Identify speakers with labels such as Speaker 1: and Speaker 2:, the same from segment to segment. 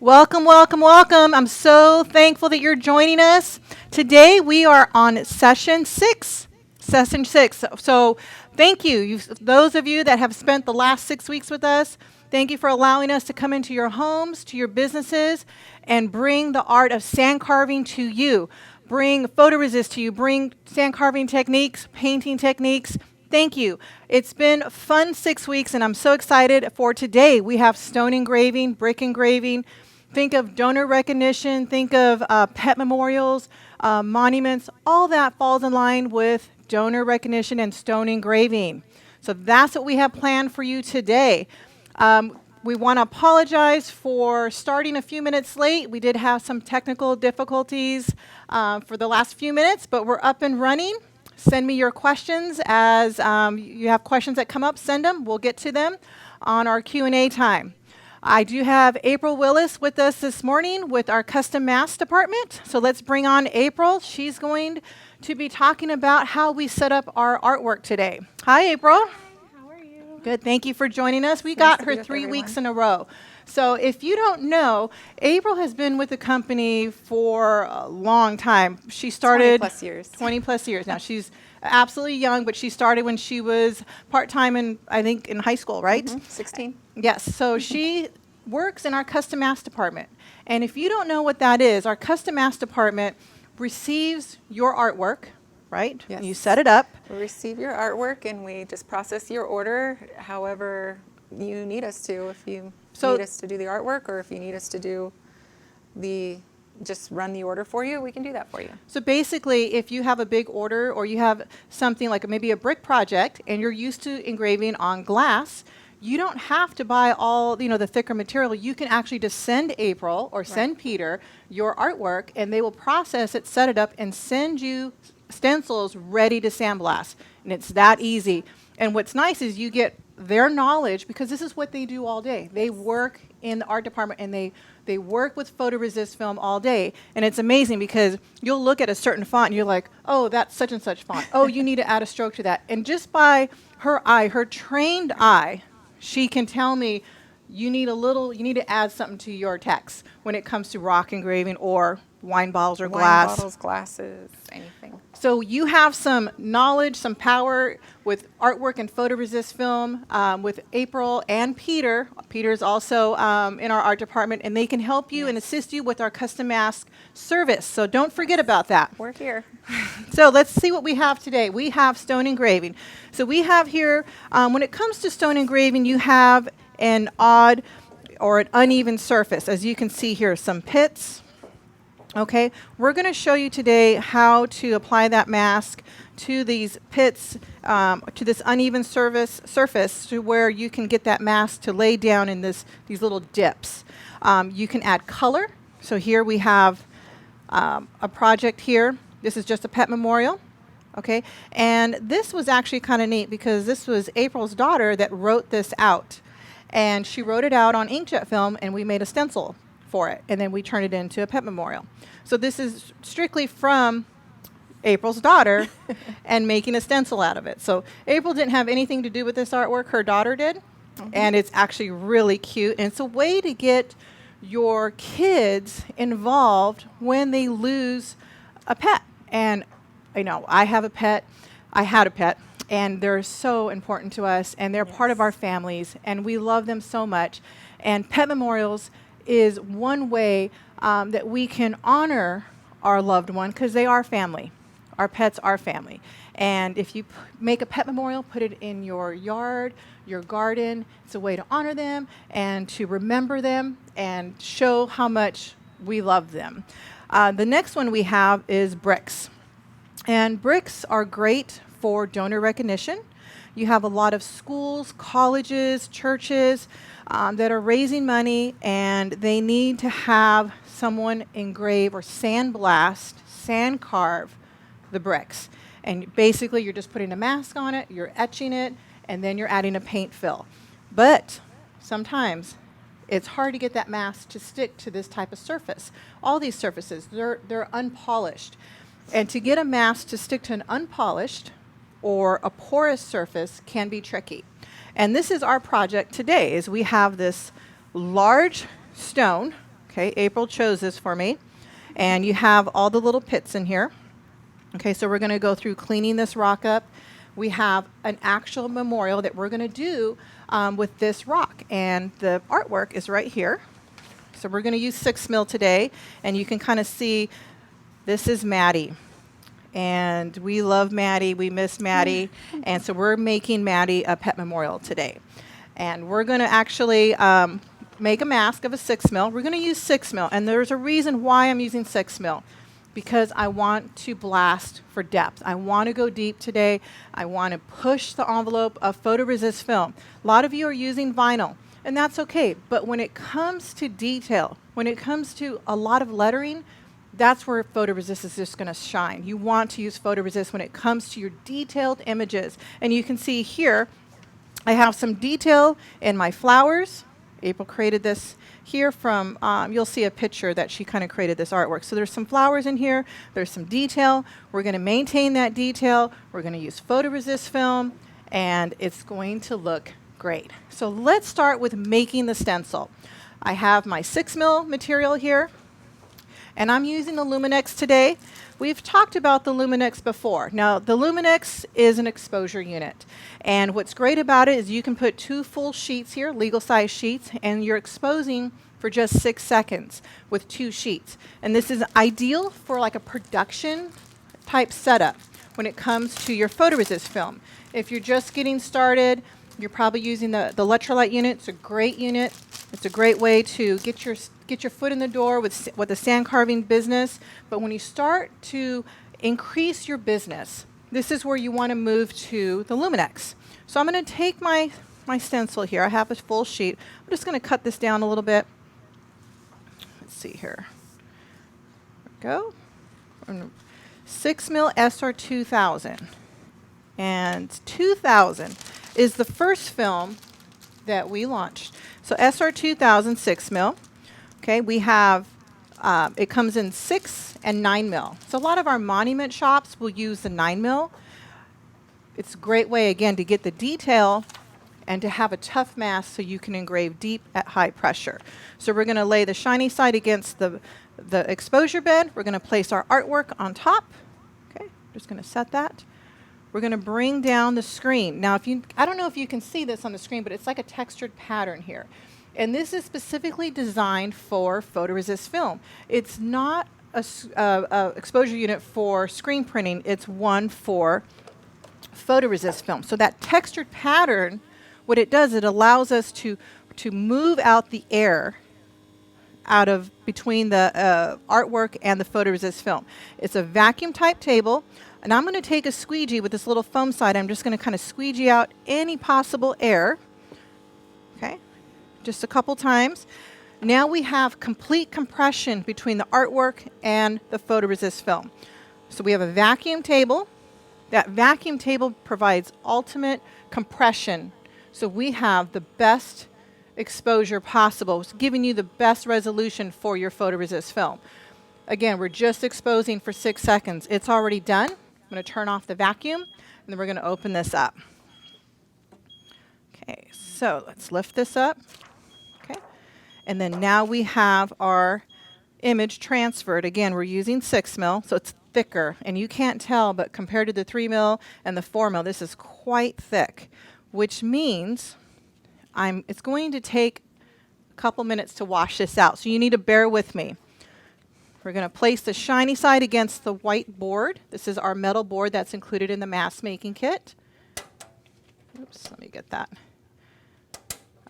Speaker 1: Welcome, welcome, welcome. I'm so thankful that you're joining us. Today we are on session six. Session six. So thank you. Those of you that have spent the last 6 weeks with us, thank you for allowing us to come into your homes, to your businesses, and bring the art of sand carving to you. Bring photoresist to you. Bring sand carving techniques, painting techniques. Thank you. It's been fun 6 weeks, and I'm so excited for today. We have stone engraving, brick engraving. Think of donor recognition. Think of pet memorials, monuments. All that falls in line with donor recognition and stone engraving. So that's what we have planned for you today. We want to apologize for starting a few minutes late. We did have some technical difficulties for the last few minutes, but we're up and running. Send me your questions as you have questions that come up. Send them. We'll get to them on our Q&A time. I do have April Willis with us this morning with our custom mask department. So let's bring on April. She's going to be talking about how we set up our artwork today. Hi, April.
Speaker 2: Hi, how are you?
Speaker 1: Good. Thank you for joining us. We got her 3 weeks in a row. So if you don't know, April has been with the company for a long time. She started
Speaker 2: 20 plus years.
Speaker 1: 20 plus years. Now she's absolutely young, but she started when she was part-time in, I think, in high school, right?
Speaker 2: 16.
Speaker 1: Yes. So she works in our custom mask department. And if you don't know what that is, our custom mask department receives your artwork, right?
Speaker 2: Yes.
Speaker 1: You set it up.
Speaker 2: We receive your artwork and we just process your order however you need us to. If you need us to do the artwork, or if you need us to do just run the order for you, we can do that for you.
Speaker 1: So basically, if you have a big order or you have something like maybe a brick project and you're used to engraving on glass, you don't have to buy all, the thicker material. You can actually just send April or send Peter your artwork, and they will process it, set it up, and send you stencils ready to sandblast. And it's that easy. And what's nice is you get their knowledge, because this is what they do all day. They work in the art department, and they work with Photoresist Film all day. And it's amazing because you'll look at a certain font and you're like, oh, that's such and such font. Oh, you need to add a stroke to that. And just by her eye, her trained eye, she can tell me you need to add something to your text when it comes to rock engraving or wine bottles or glass.
Speaker 2: Wine bottles, glasses, anything.
Speaker 1: So you have some knowledge, some power with artwork and photoresist film with April and Peter. Peter's also in our art department, and they can help you and assist you with our custom mask service. So don't forget about that.
Speaker 2: We're here.
Speaker 1: So let's see what we have today. We have stone engraving. So we have here, when it comes to stone engraving, you have an odd or an uneven surface. As you can see here, some pits. Okay, we're going to show you today how to apply that mask to these pits, to this uneven surface to where you can get that mask to lay down in these little dips. You can add color. So here we have a project here. This is just a pet memorial. Okay, and this was actually kind of neat because this was April's daughter that wrote this out. And she wrote it out on inkjet film, and we made a stencil for it, and then we turned it into a pet memorial. So this is strictly from April's daughter and making a stencil out of it. So April didn't have anything to do with this artwork. Her daughter did, and it's actually really cute. And it's a way to get your kids involved when they lose a pet. And I have a pet. I had a pet. And they're so important to us, and they're part of our families, and we love them so much. And pet memorials is one way that we can honor our loved one, because they are family. Our pets are family. And if you make a pet memorial, put it in your yard, your garden. It's a way to honor them and to remember them and show how much we love them. The next one we have is bricks. And bricks are great for donor recognition. You have a lot of schools, colleges, churches that are raising money, and they need to have someone engrave or sandblast, sandcarve the bricks. And basically, you're just putting a mask on it, you're etching it, and then you're adding a paint fill. But sometimes it's hard to get that mask to stick to this type of surface. All these surfaces, they're unpolished. And to get a mask to stick to an unpolished or a porous surface can be tricky. And this is our project today, is we have this large stone, Okay, April chose this for me. And you have all the little pits in here. Okay, so we're going to go through cleaning this rock up. We have an actual memorial that we're going to do with this rock. And the artwork is right here. So we're going to use 6 mil today. And you can kind of see this is Maddie. And we love Maddie. We miss Maddie. And so we're making Maddie a pet memorial today. And we're going to actually make a mask of a 6 mil. We're going to use 6 mil. And there's a reason why I'm using 6 mil. Because I want to blast for depth. I want to go deep today. I want to push the envelope of photoresist film. A lot of you are using vinyl, and that's okay. But when it comes to detail, when it comes to a lot of lettering, that's where photoresist is just going to shine. You want to use photoresist when it comes to your detailed images. And you can see here, I have some detail in my flowers. April created this here from, you'll see a picture that she kind of created this artwork. So there's some flowers in here, there's some detail. We're going to maintain that detail. We're going to use photoresist film, and it's going to look great. So let's start with making the stencil. I have my 6 mil material here, and I'm using the Luminix today. We've talked about the Luminix before. Now, the Luminix is an exposure unit. And what's great about it is you can put 2 full sheets here, legal size sheets, and you're exposing for just 6 seconds with 2 sheets. And this is ideal for like a production type setup when it comes to your photoresist film. If you're just getting started, you're probably using the electrolyte unit. It's a great unit. It's a great way to get your foot in the door with the sand carving business. But when you start to increase your business, this is where you want to move to the Luminix. So I'm going to take my stencil here. I have a full sheet. I'm just going to cut this down a little bit. Let's see here. There we go. 6 mil SR 2000. And 2000 is the first film that we launched. So SR 2000 6 mil. Okay, we have, it comes in 6 and 9 mil. So a lot of our monument shops will use the 9 mil. It's a great way, again, to get the detail and to have a tough mask so you can engrave deep at high pressure. So we're going to lay the shiny side against the exposure bed. We're going to place our artwork on top. Okay, just going to set that. We're going to bring down the screen. Now, I don't know if you can see this on the screen, but it's like a textured pattern here. And this is specifically designed for photoresist film. It's not a exposure unit for screen printing. It's one for photoresist film. So that textured pattern, what it does, it allows us to move out the air out of between the artwork and the photoresist film. It's a vacuum type table. And I'm going to take a squeegee with this little foam side. I'm just going to kind of squeegee out any possible air. Okay, just a couple times. Now we have complete compression between the artwork and the photoresist film. So we have a vacuum table. That vacuum table provides ultimate compression. So we have the best exposure possible. It's giving you the best resolution for your photoresist film. Again, we're just exposing for 6 seconds. It's already done. I'm going to turn off the vacuum, and then we're going to open this up. Okay, so let's lift this up. Okay, and then now we have our image transferred. Again, we're using 6 mil, so it's thicker, and you can't tell, but compared to the 3 mil and the 4 mil, this is quite thick, which means it's going to take a couple minutes to wash this out, so you need to bear with me. We're going to place the shiny side against the white board. This is our metal board that's included in the mask making kit. Oops, let me get that.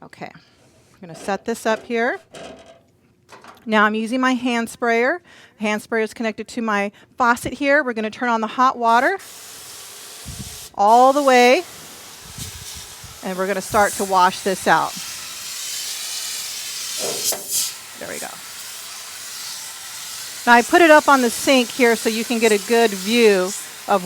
Speaker 1: Okay, I'm going to set this up here. Now I'm using my hand sprayer. The hand sprayer is connected to my faucet here. We're going to turn on the hot water all the way, and we're going to start to wash this out. There we go. Now I put it up on the sink here so you can get a good view of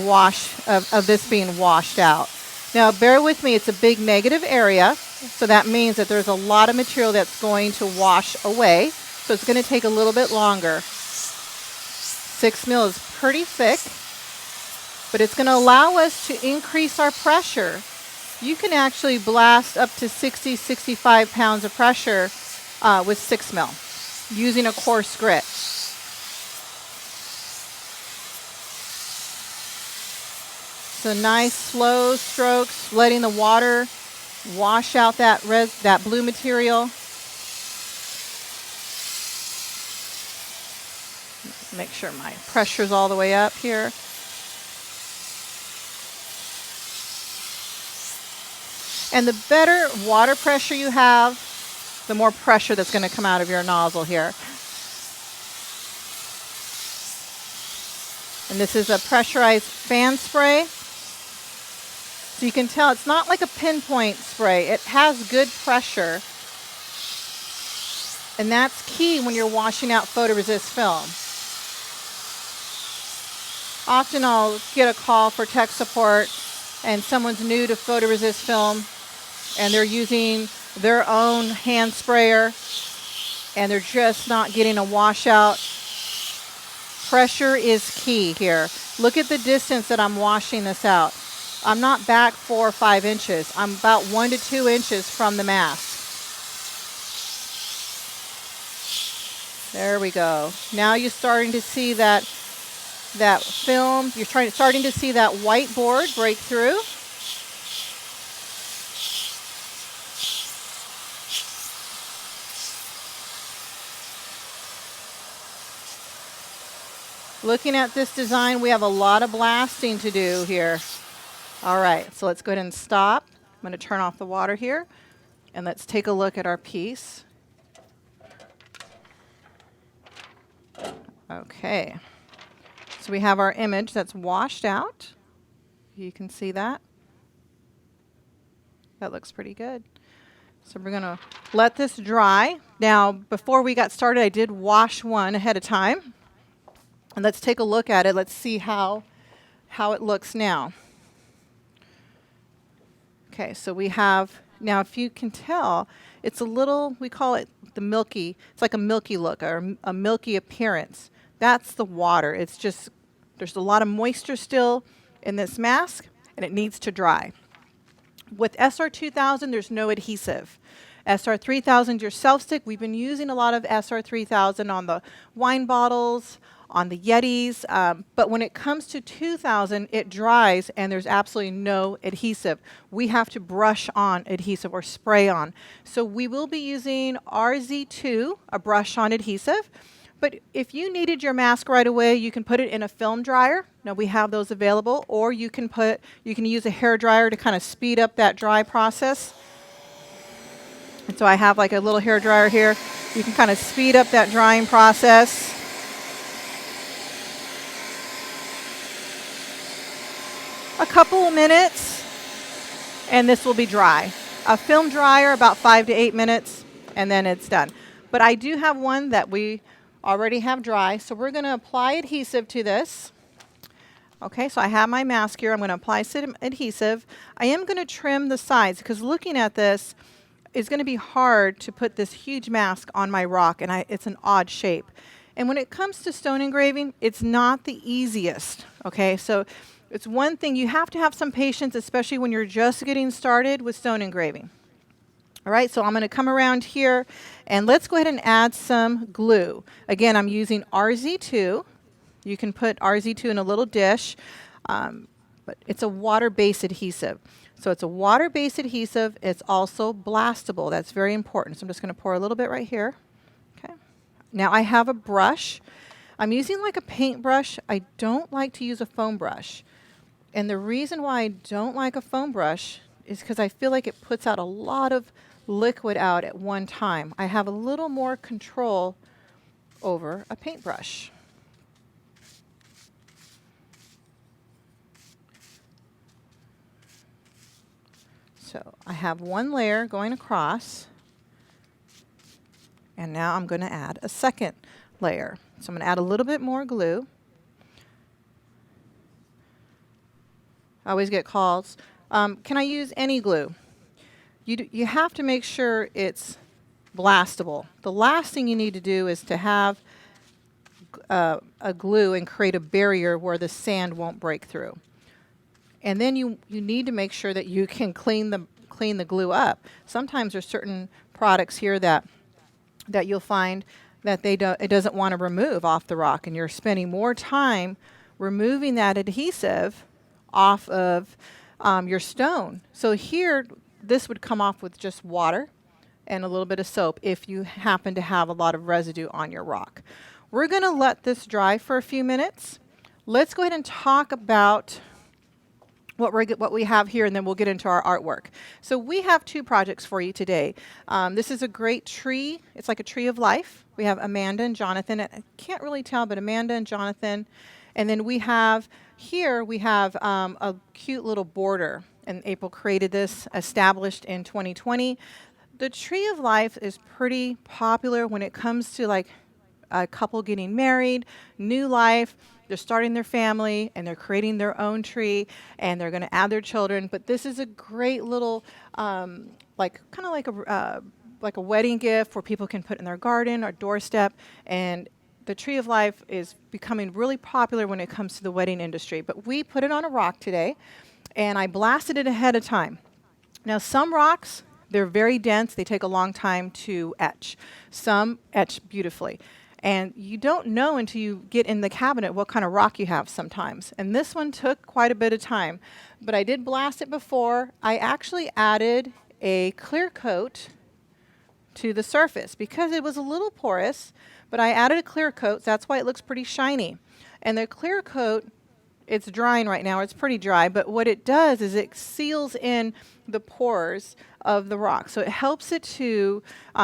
Speaker 1: this being washed out. Now bear with me, it's a big negative area, so that means that there's a lot of material that's going to wash away. So it's going to take a little bit longer. 6 mil is pretty thick, but it's going to allow us to increase our pressure. You can actually blast up to 60, 65 pounds of pressure with 6 mil. using a coarse grit. So nice slow strokes, letting the water wash out that blue material. Make sure my pressure's all the way up here. And the better water pressure you have, the more pressure that's going to come out of your nozzle here. And this is a pressurized fan spray. So you can tell it's not like a pinpoint spray. It has good pressure. And that's key when you're washing out photoresist film. Often I'll get a call for tech support and someone's new to photoresist film and they're using their own hand sprayer and they're just not getting a washout. Pressure is key here. Look at the distance that I'm washing this out. I'm not back 4 or 5 inches. I'm about 1 to 2 inches from the mask. There we go. Now you're starting to see that film. You're starting to see that white board break through. Looking at this design, we have a lot of blasting to do here. All right, so let's go ahead and stop. I'm going to turn off the water here, and let's take a look at our piece. Okay, so we have our image that's washed out. You can see that. That looks pretty good. So we're going to let this dry. Now, before we got started, I did wash one ahead of time. And let's take a look at it. Let's see how it looks now. Okay, so we have, now if you can tell, it's a little, we call it the milky, it's like a milky look or a milky appearance. That's the water. It's just, there's a lot of moisture still in this mask and it needs to dry. With SR2000, there's no adhesive. SR3000, your self-stick, we've been using a lot of SR3000 on the wine bottles, on the Yetis, but when it comes to 2000, it dries and there's absolutely no adhesive. We have to brush on adhesive or spray on. So we will be using RZ2, a brush on adhesive, but if you needed your mask right away, you can put it in a film dryer. Now we have those available, or you can use a hair dryer to kind of speed up that dry process. And so I have like a little hair dryer here. You can kind of speed up that drying process. A couple of minutes, and this will be dry. A film dryer, about 5 to 8 minutes, and then it's done. But I do have one that we already have dry, so we're going to apply adhesive to this. Okay, so I have my mask here. I'm going to apply adhesive. I am going to trim the sides, because looking at this, it's going to be hard to put this huge mask on my rock, and it's an odd shape. And when it comes to stone engraving, it's not the easiest. Okay, so it's one thing, you have to have some patience, especially when you're just getting started with stone engraving. All right, so I'm going to come around here, and let's go ahead and add some glue. Again, I'm using RZ2. You can put RZ2 in a little dish, but it's a water-based adhesive. So it's a water-based adhesive. It's also blastable. That's very important. So I'm just going to pour a little bit right here. Okay. Now I have a brush. I'm using like a paintbrush. I don't like to use a foam brush. And the reason why I don't like a foam brush is because I feel like it puts out a lot of liquid out at one time. I have a little more control over a paintbrush. So I have one layer going across, and now I'm going to add a second layer. So I'm going to add a little bit more glue. I always get calls. Can I use any glue? You have to make sure it's blastable. The last thing you need to do is to have a glue and create a barrier where the sand won't break through. And then you need to make sure that you can clean the glue up. Sometimes there's certain products here that you'll find that it doesn't want to remove off the rock, and you're spending more time removing that adhesive off of your stone. So here, this would come off with just water and a little bit of soap if you happen to have a lot of residue on your rock. We're going to let this dry for a few minutes. Let's go ahead and talk about what we have here, and then we'll get into our artwork. So we have two projects for you today. This is a great tree. It's like a tree of life. We have Amanda and Jonathan. I can't really tell, but Amanda and Jonathan. And then we have here, a cute little border. And April created this, established in 2020. The tree of life is pretty popular when it comes to like a couple getting married, new life. They're starting their family and they're creating their own tree and they're going to add their children. But this is a great little, like a wedding gift where people can put in their garden or doorstep. And the tree of life is becoming really popular when it comes to the wedding industry. But we put it on a rock today, and I blasted it ahead of time. Now, some rocks, they're very dense. They take a long time to etch. Some etch beautifully. And you don't know until you get in the cabinet what kind of rock you have sometimes. And this one took quite a bit of time. But I did blast it before. I actually added a clear coat to the surface because it was a little porous, but I added a clear coat. So that's why it looks pretty shiny. And the clear coat, it's drying right now. It's pretty dry. But what it does is it seals in the pores of the rock. So it helps it to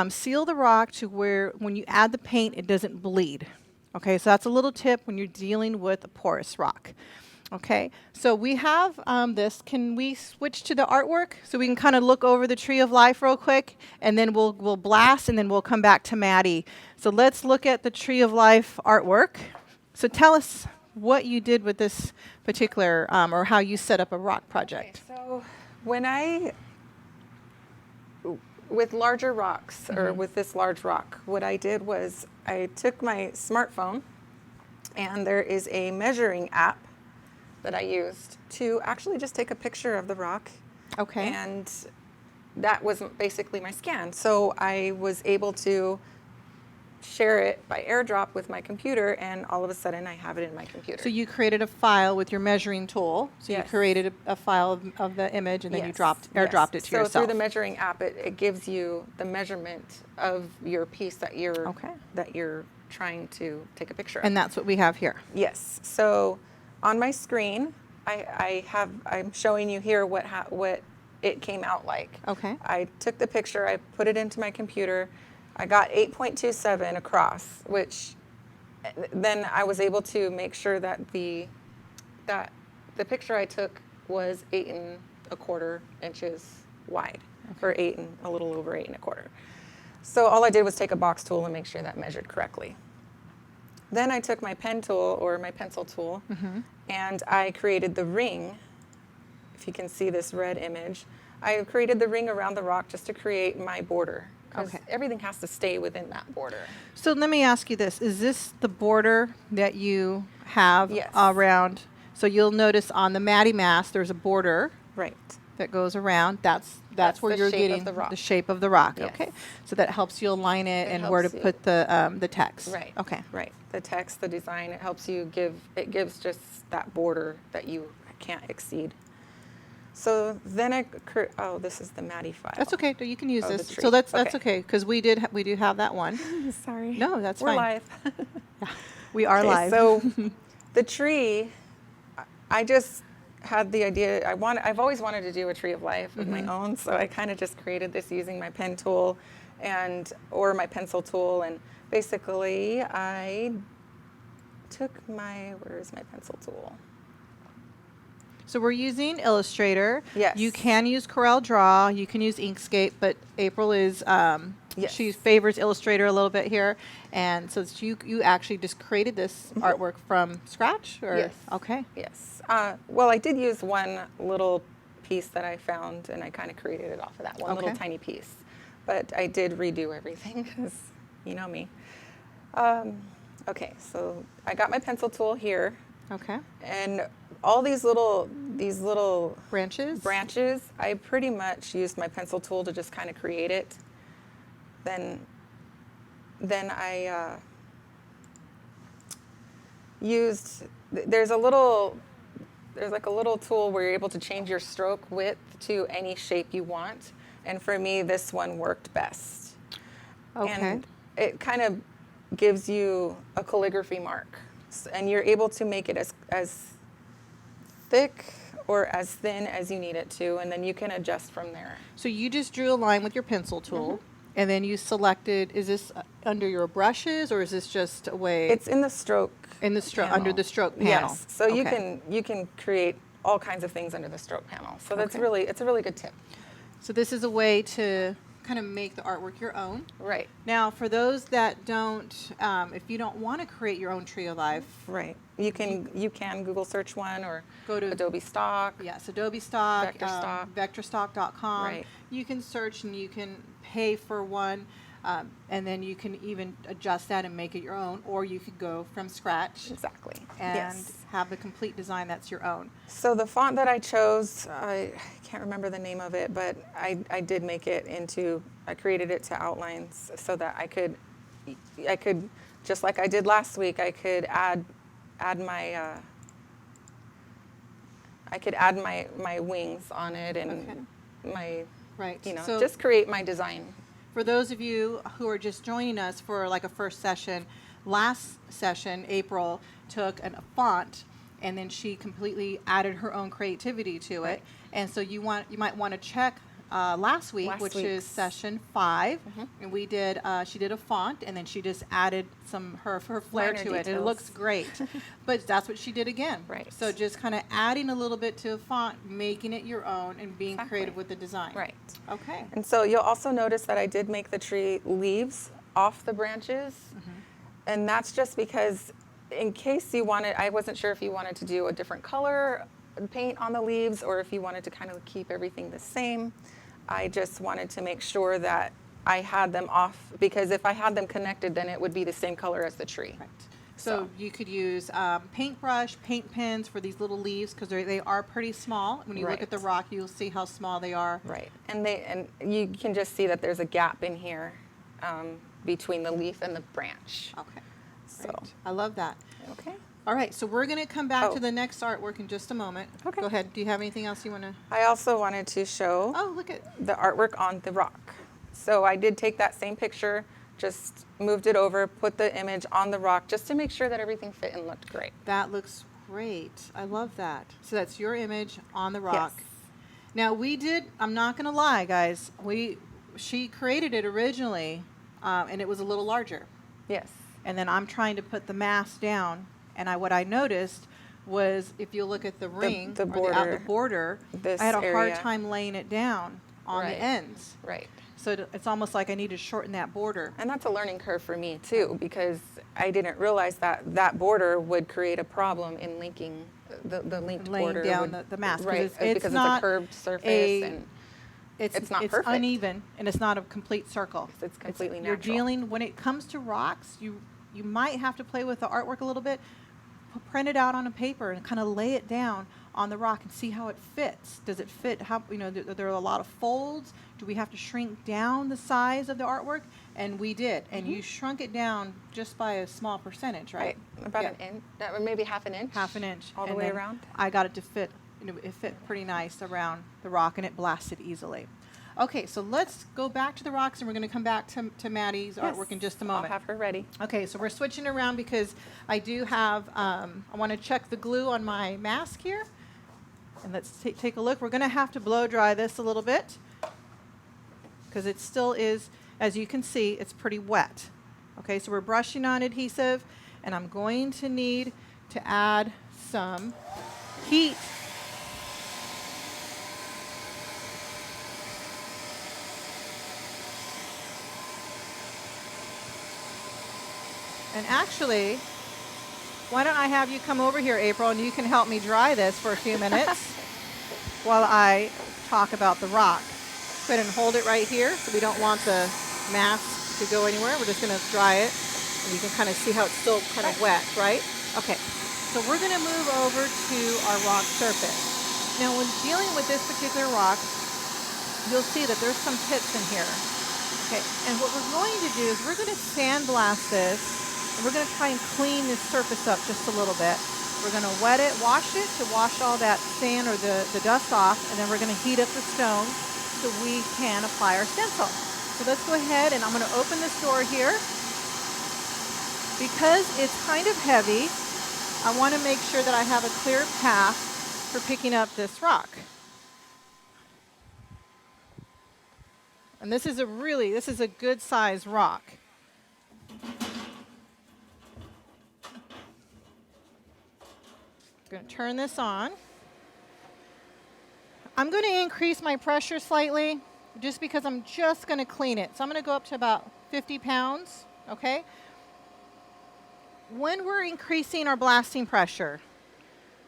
Speaker 1: seal the rock to where when you add the paint, it doesn't bleed. Okay, so that's a little tip when you're dealing with a porous rock. Okay, so we have this. Can we switch to the artwork so we can kind of look over the tree of life real quick, and then we'll blast, and then we'll come back to Maddie. So let's look at the tree of life artwork. So tell us what you did with this particular, or how you set up a rock project.
Speaker 2: Okay, so with larger rocks, or with this large rock, what I did was I took my smartphone, and there is a measuring app that I used to actually just take a picture of the rock.
Speaker 1: Okay.
Speaker 2: And that was basically my scan. So I was able to share it by airdrop with my computer, and all of a sudden I have it in my computer.
Speaker 1: So you created a file with your measuring tool. So
Speaker 2: Yes.
Speaker 1: you created a file of the image, and then you
Speaker 2: Yes.
Speaker 1: airdropped it to
Speaker 2: so
Speaker 1: yourself.
Speaker 2: So through the measuring app, it gives you the measurement of your piece that you're trying to take a picture of.
Speaker 1: And that's what we have here.
Speaker 2: Yes. So on my screen, I'm showing you here what it came out like.
Speaker 1: Okay.
Speaker 2: I took the picture, I put it into my computer. I got 8.27 across, which then I was able to make sure that the picture I took was 8 1/4 inches wide, or a little over 8 1/4. So all I did was take a box tool and make sure that measured correctly. Then I took my pen tool, or my pencil tool, and I created the ring. If you can see this red image, I created the ring around the rock just to create my border. Because everything has to stay within that border.
Speaker 1: So let me ask you this. Is this the border that you have around? So you'll notice on the Maddie mask, there's a border that goes around. That's where you're getting the shape of the rock.
Speaker 2: Yes.
Speaker 1: Okay. So that helps you align it and where to put the text.
Speaker 2: Right.
Speaker 1: Okay.
Speaker 2: Right. The text, the design, it helps you gives just that border that you can't exceed. So then this is the Maddie file.
Speaker 1: That's okay. You can use this.
Speaker 2: The tree.
Speaker 1: So that's okay, because we do have that one.
Speaker 2: Sorry.
Speaker 1: No, that's
Speaker 2: We're
Speaker 1: fine.
Speaker 2: live.
Speaker 1: Yeah, we are live.
Speaker 2: So the tree, I just had the idea. I've always wanted to do a tree of life of my own. So I kind of just created this using my pen tool or my pencil tool, and basically I took where's my pencil tool?
Speaker 1: So we're using Illustrator.
Speaker 2: Yes.
Speaker 1: You can use Corel Draw. You can use Inkscape, but April is she favors Illustrator a little bit here, and so you actually just created this artwork from scratch, or
Speaker 2: yes.
Speaker 1: Okay.
Speaker 2: Yes. Well, I did use one little piece that I found, and I kind of created it off of that one little tiny piece, but I did redo everything because you know me. Okay, so I got my pencil tool here.
Speaker 1: Okay.
Speaker 2: And all these little
Speaker 1: branches,
Speaker 2: I pretty much used my pencil tool to just kind of create it. Then then I used, there's like a little tool where you're able to change your stroke width to any shape you want. And for me, this one worked best.
Speaker 1: Okay.
Speaker 2: And it kind of gives you a calligraphy mark. And you're able to make it as thick or as thin as you need it to, and then you can adjust from there.
Speaker 1: So you just drew a line with your pencil tool, and then you selected, is this under your brushes, or is this just a way?
Speaker 2: It's in the stroke.
Speaker 1: In the stroke, under the stroke panel.
Speaker 2: Yes. So you can create all kinds of things under the stroke panel. So that's it's a really good tip.
Speaker 1: So this is a way to kind of make the artwork your own.
Speaker 2: Right.
Speaker 1: Now, for those that don't, if you don't want to create your own tree of life,
Speaker 2: right, you can Google search one or
Speaker 1: go to
Speaker 2: Adobe Stock.
Speaker 1: Yes, Adobe Stock,
Speaker 2: Vector Stock.
Speaker 1: vectorstock.com.
Speaker 2: Right.
Speaker 1: You can search and you can pay for one, and then you can even adjust that and make it your own, or you could go from scratch.
Speaker 2: Exactly.
Speaker 1: And have the complete design that's your own.
Speaker 2: So the font that I chose, I can't remember the name of it, but I did make it into, I created it to outlines so that I could, just like I did last week, I could add my, my wings on it and my,
Speaker 1: So
Speaker 2: just create my design.
Speaker 1: For those of you who are just joining us for like a first session, last session, April took a font and then she completely added her own creativity to it. And so you might want to check last week, which is session 5, and we did. She did a font, and then she just added her flair to it, and it looks great. But that's what she did again.
Speaker 2: Right.
Speaker 1: So just kind of adding a little bit to a font, making it your own, and being creative with the design.
Speaker 2: Right.
Speaker 1: Okay.
Speaker 2: And so you'll also notice that I did make the tree leaves off the branches, and that's just because in case you wanted, I wasn't sure if you wanted to do a different color paint on the leaves or if you wanted to kind of keep everything the same. I just wanted to make sure that I had them off, because if I had them connected, then it would be the same color as the tree.
Speaker 1: Right. So you could use paintbrush, paint pens for these little leaves, because they are pretty small. When you look at the rock, you'll see how small they are.
Speaker 2: Right. And you can just see that there's a gap in here between the leaf and the branch.
Speaker 1: Okay.
Speaker 2: So
Speaker 1: Great. I love that.
Speaker 2: Okay.
Speaker 1: All right, so we're going to come back to the next artwork in just a moment.
Speaker 2: Okay.
Speaker 1: Go ahead. Do you have anything else you want to?
Speaker 2: I also wanted to show
Speaker 1: look at
Speaker 2: the artwork on the rock. So I did take that same picture, just moved it over, put the image on the rock just to make sure that everything fit and looked great.
Speaker 1: That looks great. I love that. So that's your image on the rock.
Speaker 2: Yes.
Speaker 1: Now I'm not going to lie, guys. She created it originally, and it was a little larger.
Speaker 2: Yes.
Speaker 1: And then I'm trying to put the mask down. And what I noticed was, if you look at the ring,
Speaker 2: the
Speaker 1: border, I had a hard
Speaker 2: area.
Speaker 1: time laying it down on the ends.
Speaker 2: Right.
Speaker 1: So it's almost like I need to shorten that border.
Speaker 2: And that's a learning curve for me too, because I didn't realize that border would create a problem in linking the linked
Speaker 1: laying
Speaker 2: border.
Speaker 1: down the mask.
Speaker 2: Right, because it's a curved surface and it's not perfect.
Speaker 1: It's uneven, and it's not a complete circle.
Speaker 2: It's completely natural.
Speaker 1: You're dealing, when it comes to rocks, you might have to play with the artwork a little bit. Print it out on a paper and kind of lay it down on the rock and see how it fits. Does it fit? How, there are a lot of folds. Do we have to shrink down the size of the artwork? And we did. And you shrunk it down just by a small percentage, right?
Speaker 2: About an inch, or maybe half an inch.
Speaker 1: Half an inch.
Speaker 2: All the way around.
Speaker 1: I got it to fit. It fit pretty nice around the rock, and it blasted easily. Okay, so let's go back to the rocks, and we're going to come back to Maddie's artwork in just a moment.
Speaker 2: I'll have her ready.
Speaker 1: Okay, so we're switching around because I do have, I want to check the glue on my mask here. And let's take a look. We're going to have to blow dry this a little bit because it still is, as you can see, it's pretty wet. Okay, so we're brushing on adhesive, and I'm going to need to add some heat. And actually, why don't I have you come over here, April, and you can help me dry this for a few minutes while I talk about the rock. Go ahead and hold it right here, so we don't want the mask to go anywhere. We're just going to dry it, and you can kind of see how it's still kind of wet, right? Okay, so we're going to move over to our rock surface. Now, when dealing with this particular rock, you'll see that there's some pits in here. Okay, and what we're going to do is we're going to sandblast this, and we're going to try and clean this surface up just a little bit. We're going to wet it, wash it to wash all that sand or the dust off, and then we're going to heat up the stone so we can apply our stencil. So let's go ahead, and I'm going to open this door here. Because it's kind of heavy, I want to make sure that I have a clear path for picking up this rock. And this is a good size rock. I'm going to turn this on. I'm going to increase my pressure slightly just because I'm just going to clean it. So I'm going to go up to about 50 pounds, okay? When we're increasing our blasting pressure,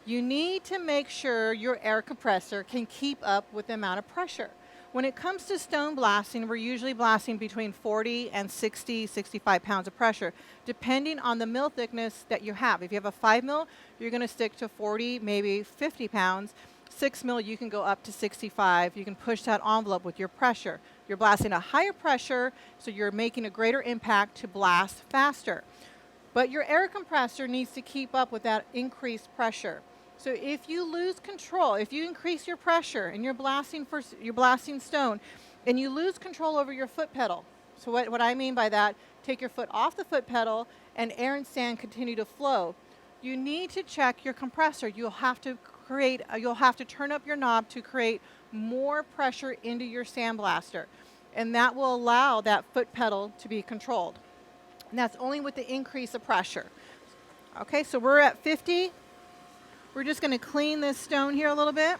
Speaker 1: you need to make sure your air compressor can keep up with the amount of pressure. When it comes to stone blasting, we're usually blasting between 40 and 60, 65 pounds of pressure, depending on the mill thickness that you have. If you have a 5 mil, you're going to stick to 40, maybe 50 pounds. 6 mil, you can go up to 65. You can push that envelope with your pressure. You're blasting a higher pressure, so you're making a greater impact to blast faster. But your air compressor needs to keep up with that increased pressure. So if you lose control, if you increase your pressure and you're blasting stone, and you lose control over your foot pedal. So what I mean by that, take your foot off the foot pedal and air and sand continue to flow. You need to check your compressor. You'll have to turn up your knob to create more pressure into your sandblaster. And that will allow that foot pedal to be controlled. And that's only with the increase of pressure. Okay, so we're at 50. We're just going to clean this stone here a little bit.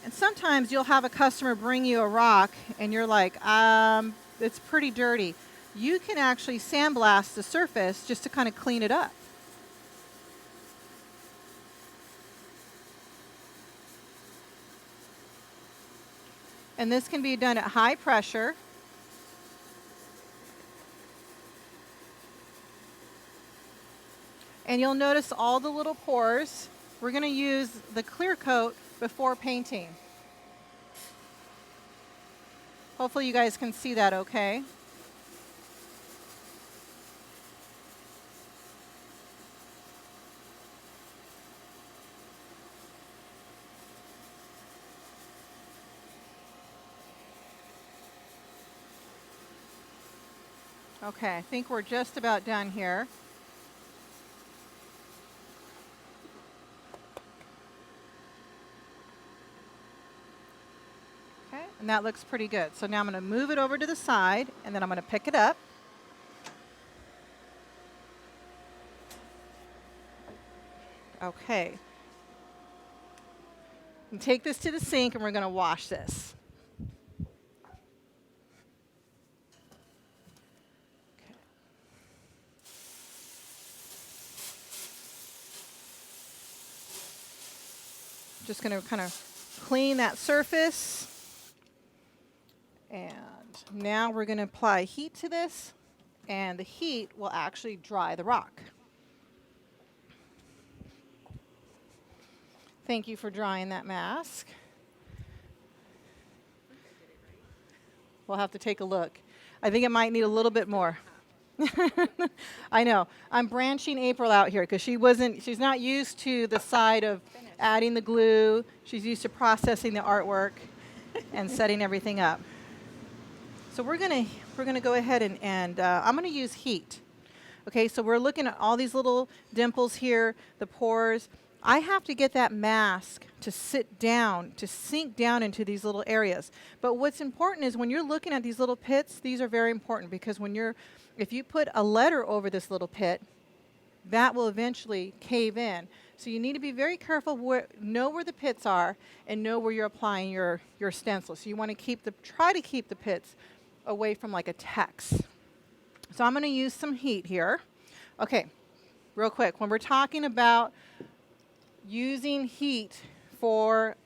Speaker 1: And sometimes you'll have a customer bring you a rock and you're like, it's pretty dirty. You can actually sandblast the surface just to kind of clean it up. And this can be done at high pressure. And you'll notice all the little pores. We're going to use the clear coat before painting. Hopefully you guys can see that okay. Okay, I think we're just about done here. Okay, and that looks pretty good. So now I'm going to move it over to the side, and then I'm going to pick it up. Okay. And take this to the sink, and we're going to wash this. Just going to kind of clean that surface. And now we're going to apply heat to this, and the heat will actually dry the rock. Thank you for drying that mask. We'll have to take a look. I think it might need a little bit more. I know. I'm branching April out here because she's not used to the side of adding the glue. She's used to processing the artwork and setting everything up. So we're gonna go ahead and I'm gonna use heat. Okay, so we're looking at all these little dimples here, the pores. I have to get that mask to sit down, to sink down into these little areas. But what's important is when you're looking at these little pits, these are very important because if you put a letter over this little pit, that will eventually cave in. So you need to be very careful, know where the pits are and know where you're applying your stencil. So you want to try to keep the pits away from like a text. So I'm going to use some heat here. Okay, real quick, when we're talking about using heat for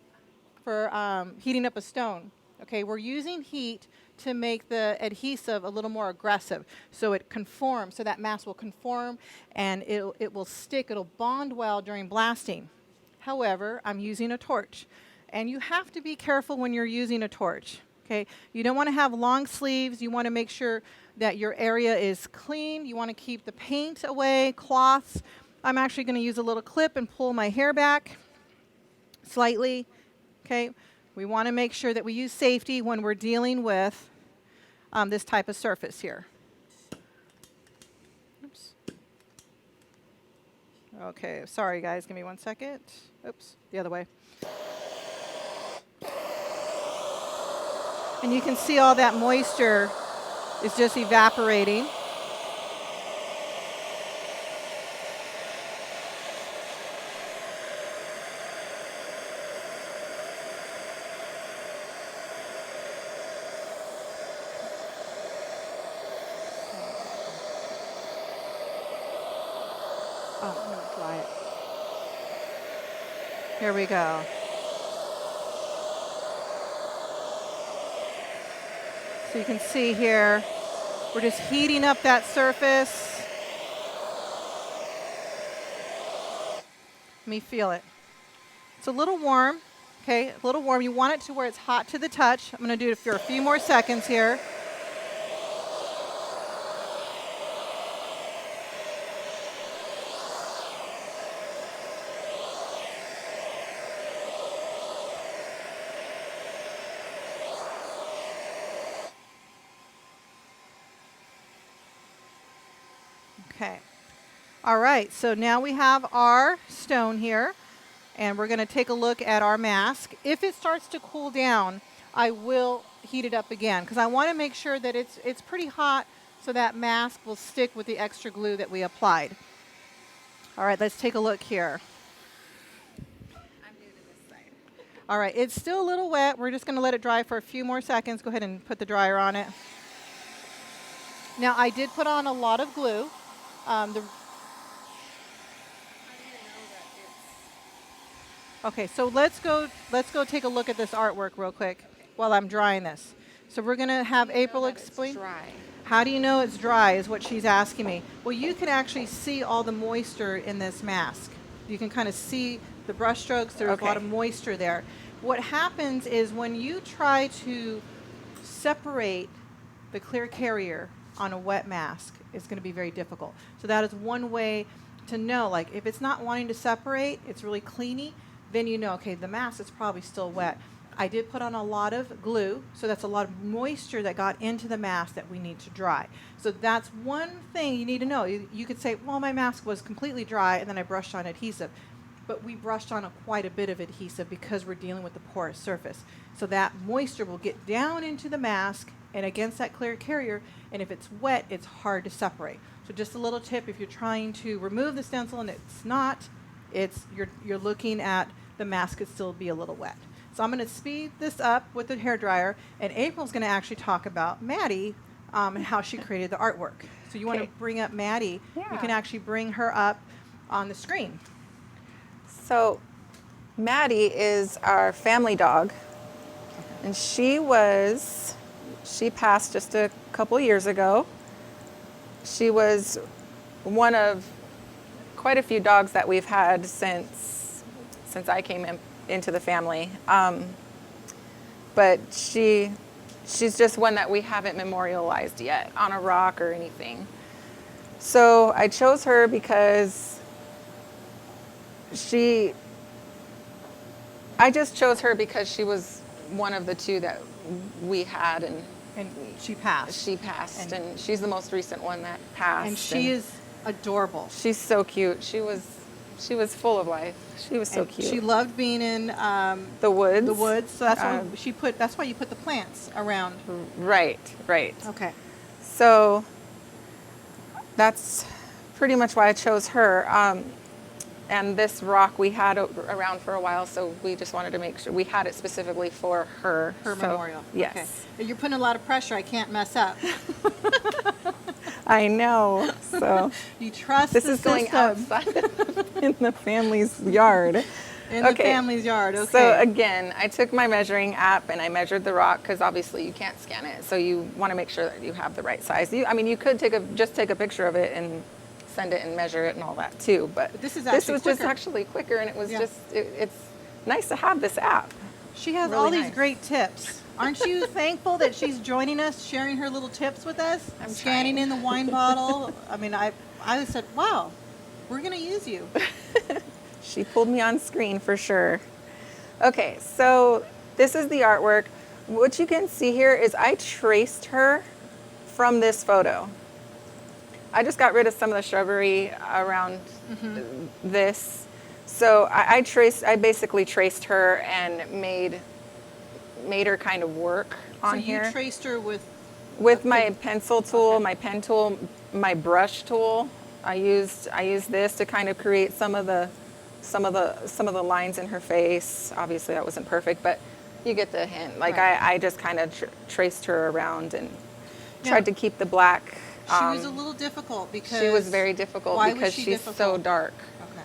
Speaker 1: heating up a stone, okay, we're using heat to make the adhesive a little more aggressive, so it conforms, so that mask will conform and it will stick, it'll bond well during blasting. However, I'm using a torch. And you have to be careful when you're using a torch. Okay? You don't want to have long sleeves. You want to make sure that your area is clean. You want to keep the paint away, cloths. I'm actually going to use a little clip and pull my hair back slightly. Okay? We want to make sure that we use safety when we're dealing with this type of surface here. Oops. Okay, sorry guys, give me 1 second. Oops, the other way. And you can see all that moisture is just evaporating. Oh, I'm going to dry it. Here we go. So you can see here, we're just heating up that surface. Let me feel it. It's a little warm, okay, a little warm. You want it to where it's hot to the touch. I'm going to do it for a few more seconds here. Okay. All right, so now we have our stone here, and we're going to take a look at our mask. If it starts to cool down, I will heat it up again because I want to make sure that it's pretty hot so that mask will stick with the extra glue that we applied. All right, let's take a look here.
Speaker 2: I'm new to this side.
Speaker 1: All right, it's still a little wet. We're just going to let it dry for a few more seconds. Go ahead and put the dryer on it. Now, I did put on a lot of glue. Okay, so let's go take a look at this artwork real quick while I'm drying this. So we're going to have April explain.
Speaker 2: Dry.
Speaker 1: How do you know it's dry is what she's asking me. Well, you can actually see all the moisture in this mask. You can kind of see the brush strokes. There's a lot of moisture there. What happens is when you try to separate the clear carrier on a wet mask, it's going to be very difficult. So that is one way to know, like if it's not wanting to separate, it's really cleany, then you know, okay, the mask is probably still wet. I did put on a lot of glue, so that's a lot of moisture that got into the mask that we need to dry. So that's one thing you need to know. You could say, well, my mask was completely dry and then I brushed on adhesive. But we brushed on quite a bit of adhesive because we're dealing with the porous surface. So that moisture will get down into the mask and against that clear carrier, and if it's wet, it's hard to separate. So just a little tip, if you're trying to remove the stencil and it's not, you're looking at the mask could still be a little wet. So I'm going to speed this up with the hairdryer, and April's going to actually talk about Maddie and how she created the artwork. So you want to bring up Maddie.
Speaker 2: Yeah.
Speaker 1: You can actually bring her up on the screen.
Speaker 2: So Maddie is our family dog, and she passed just a couple years ago. She was one of quite a few dogs that we've had since I came into the family. But she's just one that we haven't memorialized yet on a rock or anything. So I chose her because I just chose her because she was one of the two that we had, and
Speaker 1: she passed.
Speaker 2: She passed, and she's the most recent one that passed.
Speaker 1: And she is adorable.
Speaker 2: She's so cute. She was full of life. She was so cute.
Speaker 1: She loved being in
Speaker 2: the woods.
Speaker 1: The woods. So that's why that's why you put the plants around.
Speaker 2: Right.
Speaker 1: Okay.
Speaker 2: So that's pretty much why I chose her. And this rock we had around for a while, so we just wanted to make sure we had it specifically for her.
Speaker 1: Her memorial.
Speaker 2: Yes.
Speaker 1: Okay. You're putting a lot of pressure. I can't mess up.
Speaker 2: I know. So
Speaker 1: you trust
Speaker 2: this
Speaker 1: the
Speaker 2: is
Speaker 1: system.
Speaker 2: going outside in the family's yard.
Speaker 1: In the family's yard. Okay.
Speaker 2: So again, I took my measuring app and I measured the rock because obviously you can't scan it, so you want to make sure that you have the right size. You could just take a picture of it and send it and measure it and all that too. But
Speaker 1: this is
Speaker 2: this
Speaker 1: actually
Speaker 2: was just
Speaker 1: quicker.
Speaker 2: actually quicker, and it was
Speaker 1: Yeah.
Speaker 2: just, it's nice to have this app.
Speaker 1: She has
Speaker 2: Really
Speaker 1: all these
Speaker 2: nice.
Speaker 1: great tips. Aren't you thankful that she's joining us, sharing her little tips with us?
Speaker 2: I'm
Speaker 1: Scanning
Speaker 2: trying.
Speaker 1: in the wine bottle. I mean, I said, wow, we're going to use you.
Speaker 2: She pulled me on screen for sure. Okay, so this is the artwork. What you can see here is I traced her from this photo. I just got rid of some of the shrubbery around this. So I basically traced her and made her kind of work on here.
Speaker 1: So you traced her with
Speaker 2: my pencil tool, my pen tool, my brush tool. I used this to kind of create some of the lines in her face. Obviously that wasn't perfect, but you get the hint. Like
Speaker 1: Right.
Speaker 2: I just kind of traced her around and tried to keep the black.
Speaker 1: She was a little difficult because
Speaker 2: She was very difficult
Speaker 1: why was
Speaker 2: because
Speaker 1: she
Speaker 2: she's so
Speaker 1: difficult?
Speaker 2: dark.
Speaker 1: Okay.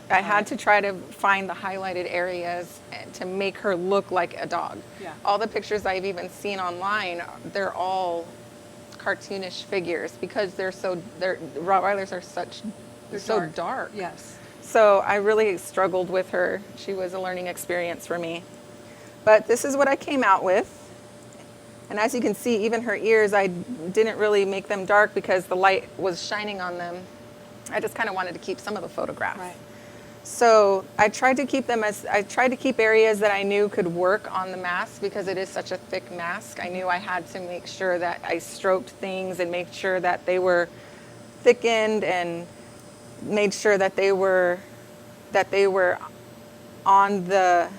Speaker 2: I had to try to find the highlighted areas to make her look like a dog.
Speaker 1: Yeah.
Speaker 2: All the pictures I've even seen online, they're all cartoonish figures because Rottweilers are
Speaker 1: They're
Speaker 2: so dark.
Speaker 1: Yes.
Speaker 2: So I really struggled with her. She was a learning experience for me. But this is what I came out with. And as you can see, even her ears, I didn't really make them dark because the light was shining on them. I just kind of wanted to keep some of the photograph.
Speaker 1: Right.
Speaker 2: So I tried to keep areas that I knew could work on the mask because it is such a thick mask. I knew I had to make sure that I stroked things and make sure that they were thickened and made sure that they were on the,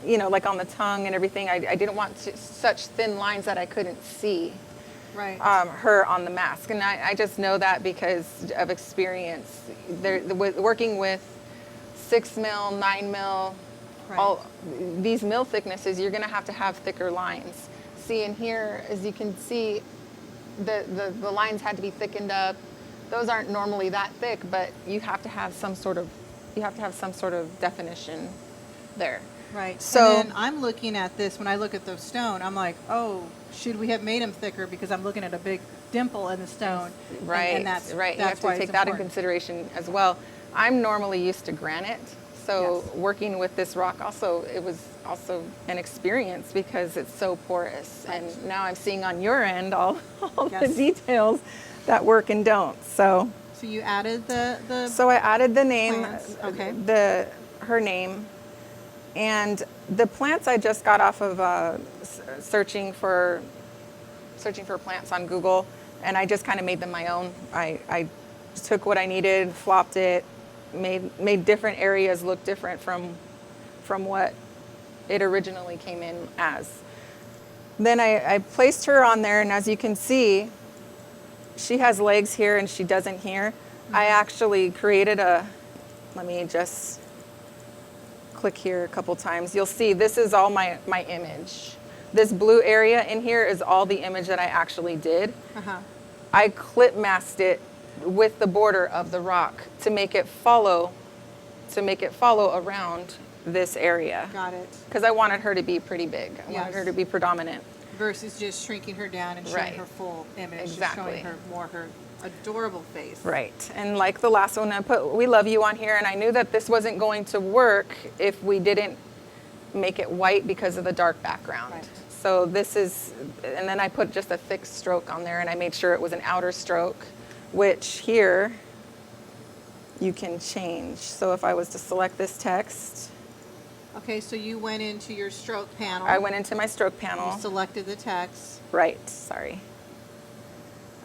Speaker 2: like on the tongue and everything. I didn't want such thin lines that I couldn't see
Speaker 1: Right.
Speaker 2: her on the mask. And I just know that because of experience. Working with 6 mil, 9 mil,
Speaker 1: Right.
Speaker 2: all these mil thicknesses, you're going to have thicker lines. See in here, as you can see, the lines had to be thickened up. Those aren't normally that thick, but you have to have some sort of definition there.
Speaker 1: Right.
Speaker 2: So-
Speaker 1: and then I'm looking at this, when I look at the stone, I'm like, oh, should we have made them thicker? Because I'm looking at a big dimple in the stone.
Speaker 2: Right,
Speaker 1: And that's
Speaker 2: right. You
Speaker 1: That's
Speaker 2: have to
Speaker 1: why
Speaker 2: take
Speaker 1: it's
Speaker 2: that in
Speaker 1: important.
Speaker 2: consideration as well. I'm normally used to granite, so
Speaker 1: Yes.
Speaker 2: working with this rock it was also an experience because it's so porous.
Speaker 1: Right.
Speaker 2: And now I'm seeing on your end all the
Speaker 1: Yes.
Speaker 2: details that work and don't. So
Speaker 1: you added the
Speaker 2: I added the name,
Speaker 1: plants, okay.
Speaker 2: her name, and the plants I just got off of searching for plants on Google, and I just kind of made them my own. I took what I needed, flopped it, made different areas look different from what it originally came in as. Then I placed her on there, and as you can see, she has legs here and she doesn't here. I actually created let me just click here a couple times. You'll see this is all my image. This blue area in here is all the image that I actually did. I clip masked it with the border of the rock to make it follow around this area.
Speaker 1: Got it.
Speaker 2: Because I wanted her to be pretty big. I wanted
Speaker 1: Yes.
Speaker 2: her to be predominant.
Speaker 1: Versus just shrinking her down and showing
Speaker 2: Right.
Speaker 1: her full image. Just
Speaker 2: Exactly.
Speaker 1: showing her more her adorable face.
Speaker 2: Right. And like the last one, I put "We Love You" on here, and I knew that this wasn't going to work if we didn't make it white because of the dark background.
Speaker 1: Right.
Speaker 2: So this is, and then I put just a thick stroke on there, and I made sure it was an outer stroke, which here you can change. So if I was to select this text,
Speaker 1: Okay, so you went into your stroke panel.
Speaker 2: I went into my stroke panel.
Speaker 1: You selected the text.
Speaker 2: Right, sorry.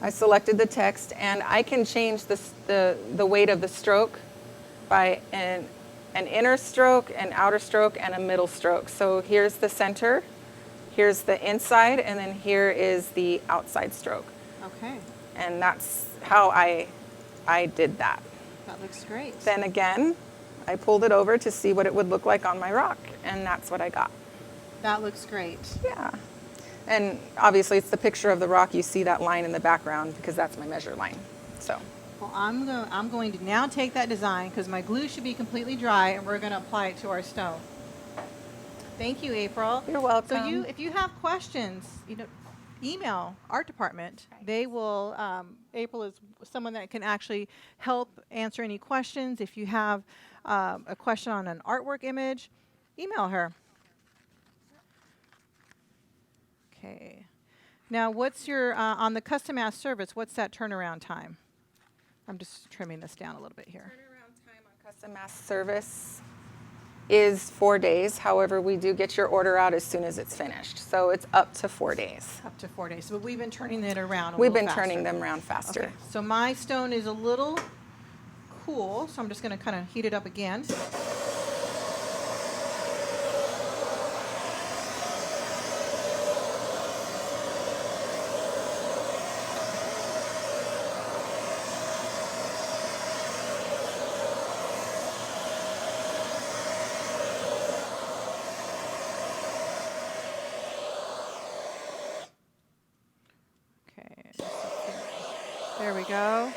Speaker 2: I selected the text, and I can change the weight of the stroke by an inner stroke, an outer stroke, and a middle stroke. So here's the center, here's the inside, and then here is the outside stroke.
Speaker 1: Okay,
Speaker 2: And that's how I did that.
Speaker 1: that looks great.
Speaker 2: Then again, I pulled it over to see what it would look like on my rock, and that's what I got.
Speaker 1: That looks great.
Speaker 2: Yeah. And obviously it's the picture of the rock. You see that line in the background because that's my measure line. So
Speaker 1: Well, I'm going to now take that design because my glue should be completely dry, and we're going to apply it to our stone. Thank you, April.
Speaker 2: you're welcome.
Speaker 1: So if you have questions, email art department.
Speaker 2: Right.
Speaker 1: They will, April is someone that can actually help answer any questions. If you have a question on an artwork image, email her. Okay. Now, what's your, on the custom ask service, what's that turnaround time? I'm just trimming this down a little bit here.
Speaker 2: Turnaround time on custom mask service is 4 days. However, we do get your order out as soon as it's finished. So it's up to 4 days.
Speaker 1: Up to 4 days. But we've been turning it around a
Speaker 2: We've
Speaker 1: little
Speaker 2: been
Speaker 1: faster.
Speaker 2: turning them around faster.
Speaker 1: Okay. So my stone is a little cool, so I'm just going to kind of heat it up again. Okay, there we go.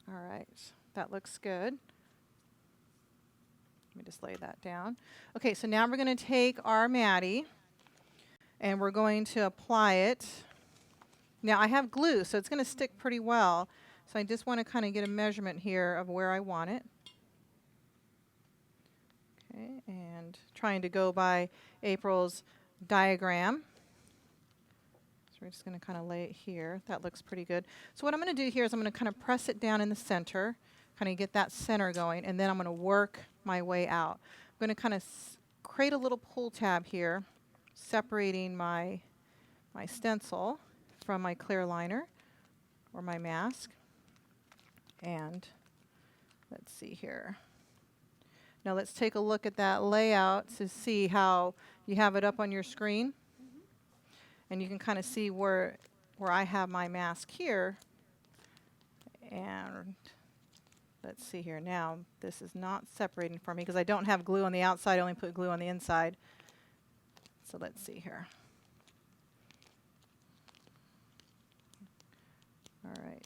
Speaker 1: All right, that looks good. Let me just lay that down. Okay, so now we're going to take our Matty and we're going to apply it. Now I have glue, so it's going to stick pretty well. So I just want to kind of get a measurement here of where I want it. Okay, and trying to go by April's diagram. So we're just going to kind of lay it here. That looks pretty good. So what I'm going to do here is I'm going to kind of press it down in the center, kind of get that center going, and then I'm going to work my way out. I'm going to kind of create a little pull tab here, separating my stencil from my clear liner or my mask. And let's see here. Now let's take a look at that layout to see how you have it up on your screen. Mm-hmm. And you can kind of see where I have my mask here. And let's see here. Now this is not separating for me because I don't have glue on the outside. I only put glue on the inside. So let's see here. All right.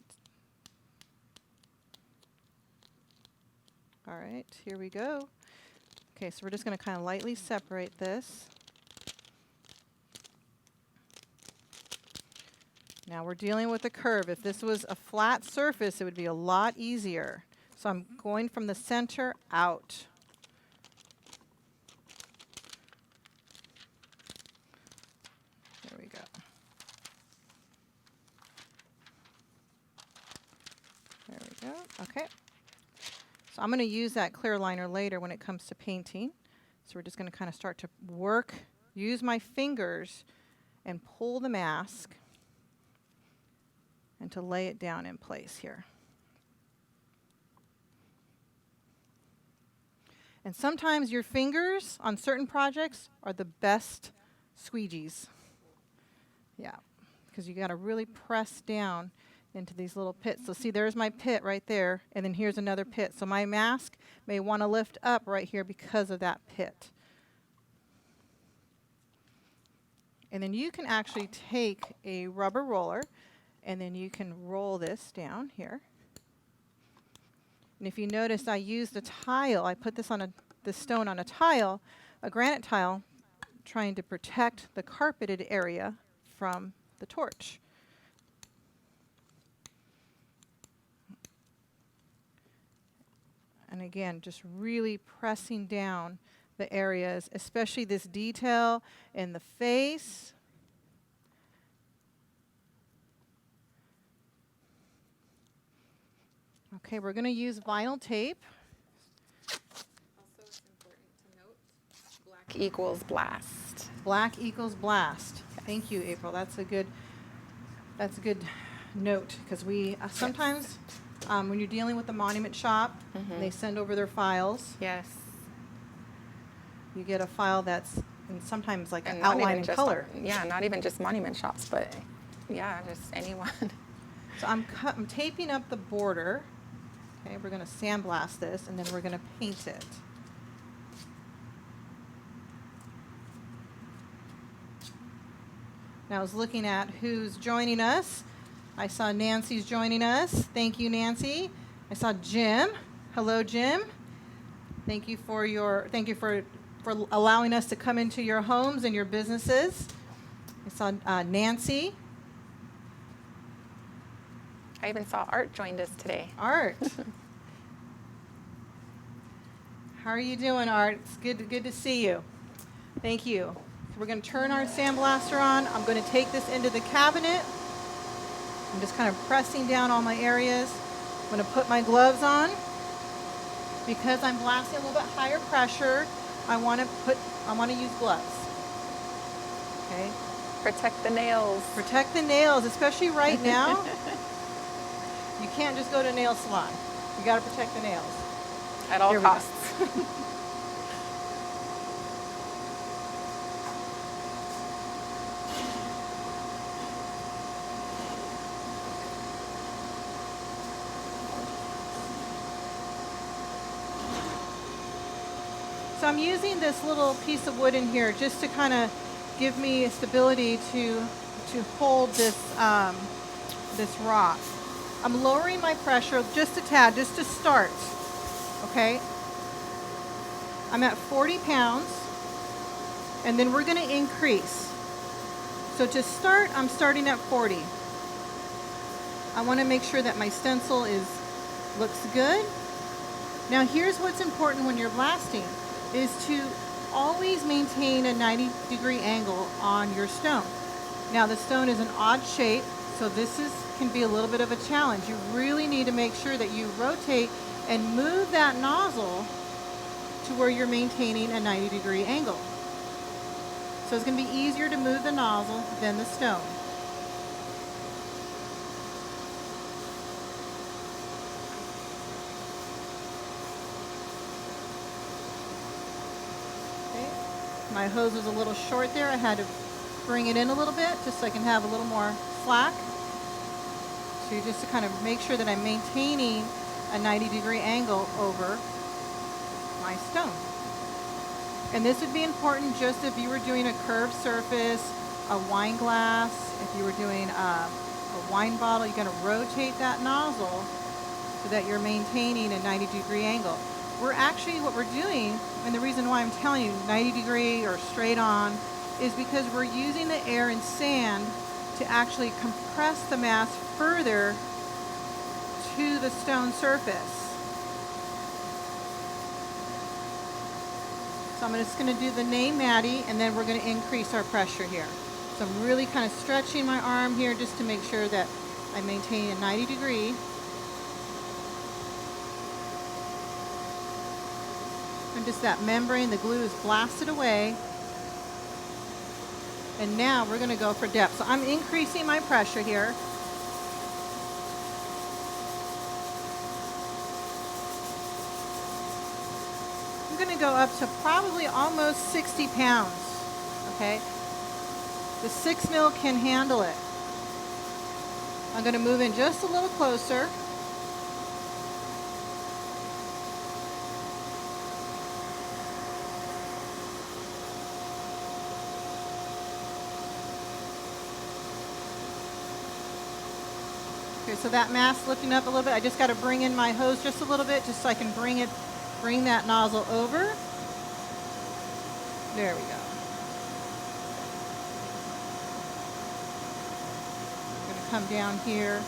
Speaker 1: All right, here we go. Okay, so we're just going to kind of lightly separate this. Now we're dealing with a curve. If this was a flat surface, it would be a lot easier. So I'm going from the center out. There we go. There we go. Okay. So I'm going to use that clear liner later when it comes to painting. So we're just going to kind of start to work, use my fingers and pull the mask and to lay it down in place here. And sometimes your fingers on certain projects are the best squeegees. Yeah, because you got to really press down into these little pits. So see, there's my pit right there, and then here's another pit. So my mask may want to lift up right here because of that pit. And then you can actually take a rubber roller, and then you can roll this down here. And if you notice, I used a tile. I put this on this stone on a tile, a granite tile, trying to protect the carpeted area from the torch. And again, just really pressing down the areas, especially this detail in the face. Okay, we're going to use vinyl tape.
Speaker 2: Also, it's important to note, black equals blast.
Speaker 1: Black equals blast. Thank you, April. That's a good note, because we sometimes when you're dealing with the monument shop, and they send over their files.
Speaker 2: Yes.
Speaker 1: You get a file that's sometimes like an
Speaker 2: And not
Speaker 1: outline
Speaker 2: even
Speaker 1: in color.
Speaker 2: Yeah, not even just monument shops, but yeah, just anyone.
Speaker 1: So I'm taping up the border. Okay, we're going to sandblast this, and then we're going to paint it. Now I was looking at who's joining us. I saw Nancy's joining us. Thank you, Nancy. I saw Jim. Hello, Jim. Thank you for allowing us to come into your homes and your businesses. I saw Nancy.
Speaker 2: I even saw Art joined us today.
Speaker 1: Art. How are you doing, Art? It's good to see you. Thank you. So we're going to turn our sandblaster on. I'm going to take this into the cabinet. I'm just kind of pressing down all my areas. I'm going to put my gloves on. Because I'm blasting a little bit higher pressure, I want to use gloves. Okay.
Speaker 2: Protect the nails.
Speaker 1: Protect the nails, especially right now. You can't just go to a nail salon. You got to protect the nails.
Speaker 2: At all costs.
Speaker 1: So I'm using this little piece of wood in here just to kind of give me stability to hold this this rock. I'm lowering my pressure just a tad, just to start. Okay. I'm at 40 pounds, and then we're going to increase. So to start, I'm starting at 40. I want to make sure that my stencil looks good. Now here's what's important when you're blasting, is to always maintain a 90-degree angle on your stone. Now the stone is an odd shape, so this can be a little bit of a challenge. You really need to make sure that you rotate and move that nozzle to where you're maintaining a 90-degree angle. So it's going to be easier to move the nozzle than the stone. My hose was a little short there. I had to bring it in a little bit just so I can have a little more slack. So just to kind of make sure that I'm maintaining a 90-degree angle over my stone. And this would be important just if you were doing a curved surface, a wine glass, if you were doing a wine bottle, you're going to rotate that nozzle so that you're maintaining a 90-degree angle. What we're doing, and the reason why I'm telling you 90 degree or straight on, is because we're using the air and sand to actually compress the mass further to the stone surface. So I'm just going to do the name Maddie, and then we're going to increase our pressure here. So I'm really kind of stretching my arm here just to make sure that I maintain a 90 degree. And just that membrane, the glue is blasted away. And now we're going to go for depth. So I'm increasing my pressure here. I'm going to go up to probably almost 60 pounds. Okay? The 6 mil can handle it. I'm going to move in just a little closer. Okay, so that mass lifting up a little bit. I just got to bring in my hose just a little bit just so I can bring that nozzle over. There we go. I'm going to come down here.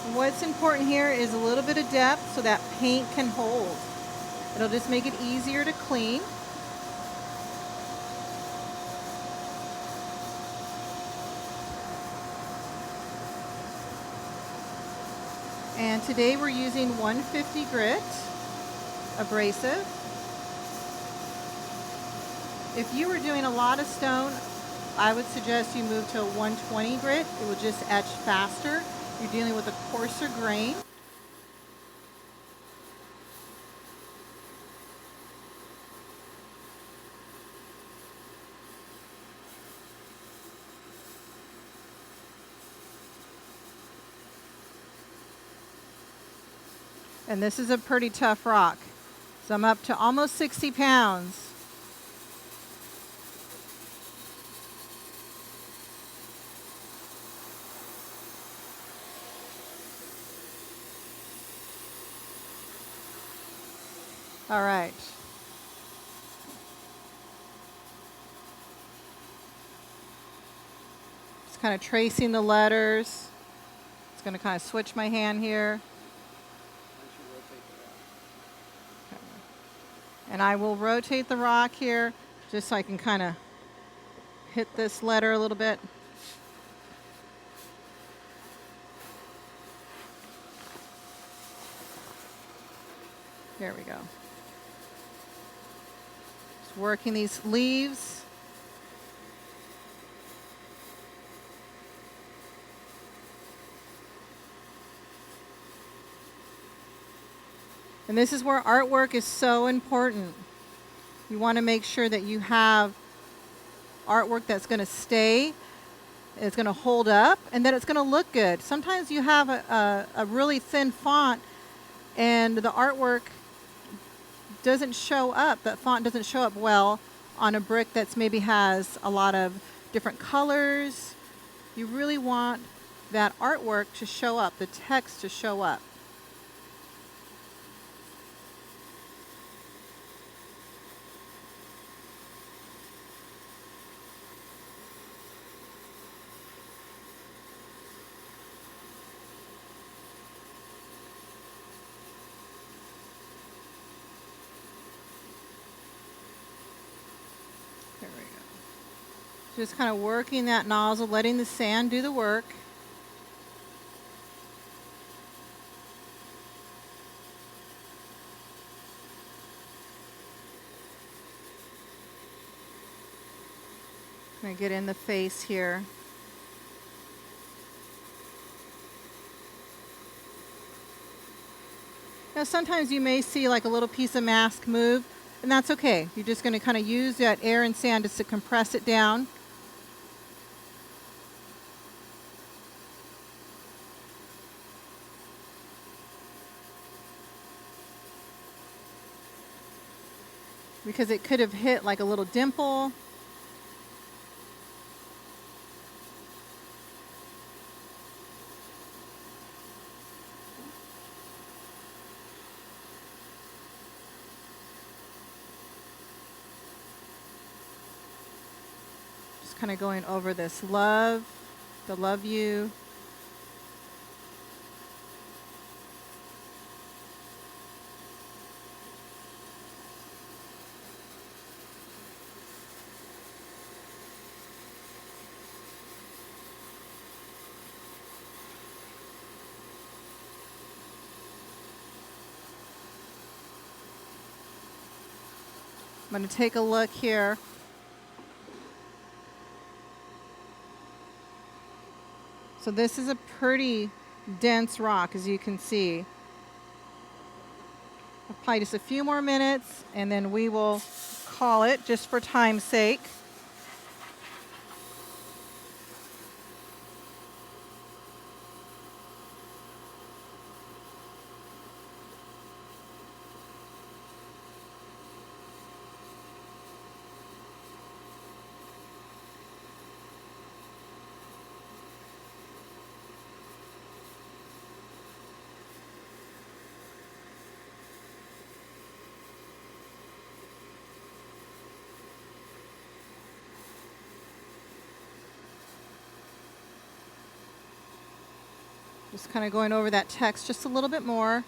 Speaker 1: And what's important here is a little bit of depth so that paint can hold. It'll just make it easier to clean. And today we're using 150 grit abrasive. If you were doing a lot of stone, I would suggest you move to a 120 grit. It will just etch faster. You're dealing with a coarser grain. And this is a pretty tough rock. So I'm up to almost 60 pounds. All right. Just kind of tracing the letters. It's going to kind of switch my hand here. And I will rotate the rock here just so I can kind of hit this letter a little bit. There we go. Just working these leaves. And this is where artwork is so important. You want to make sure that you have artwork that's going to stay, it's going to hold up, and that it's going to look good. Sometimes you have a really thin font and the artwork doesn't show up, that font doesn't show up well on a brick that's maybe has a lot of different colors. You really want that artwork to show up, the text to show up. There we go. Just kind of working that nozzle, letting the sand do the work. I'm going to get in the face here. Now sometimes you may see like a little piece of mask move, and that's okay. You're just going to kind of use that air and sand just to compress it down. Because it could have hit like a little dimple. Kind of going over this love, the love you. I'm going to take a look here. So this is a pretty dense rock, as you can see. Probably just a few more minutes, and then we will call it, just for time's sake. Just kind of going over that text just a little bit more.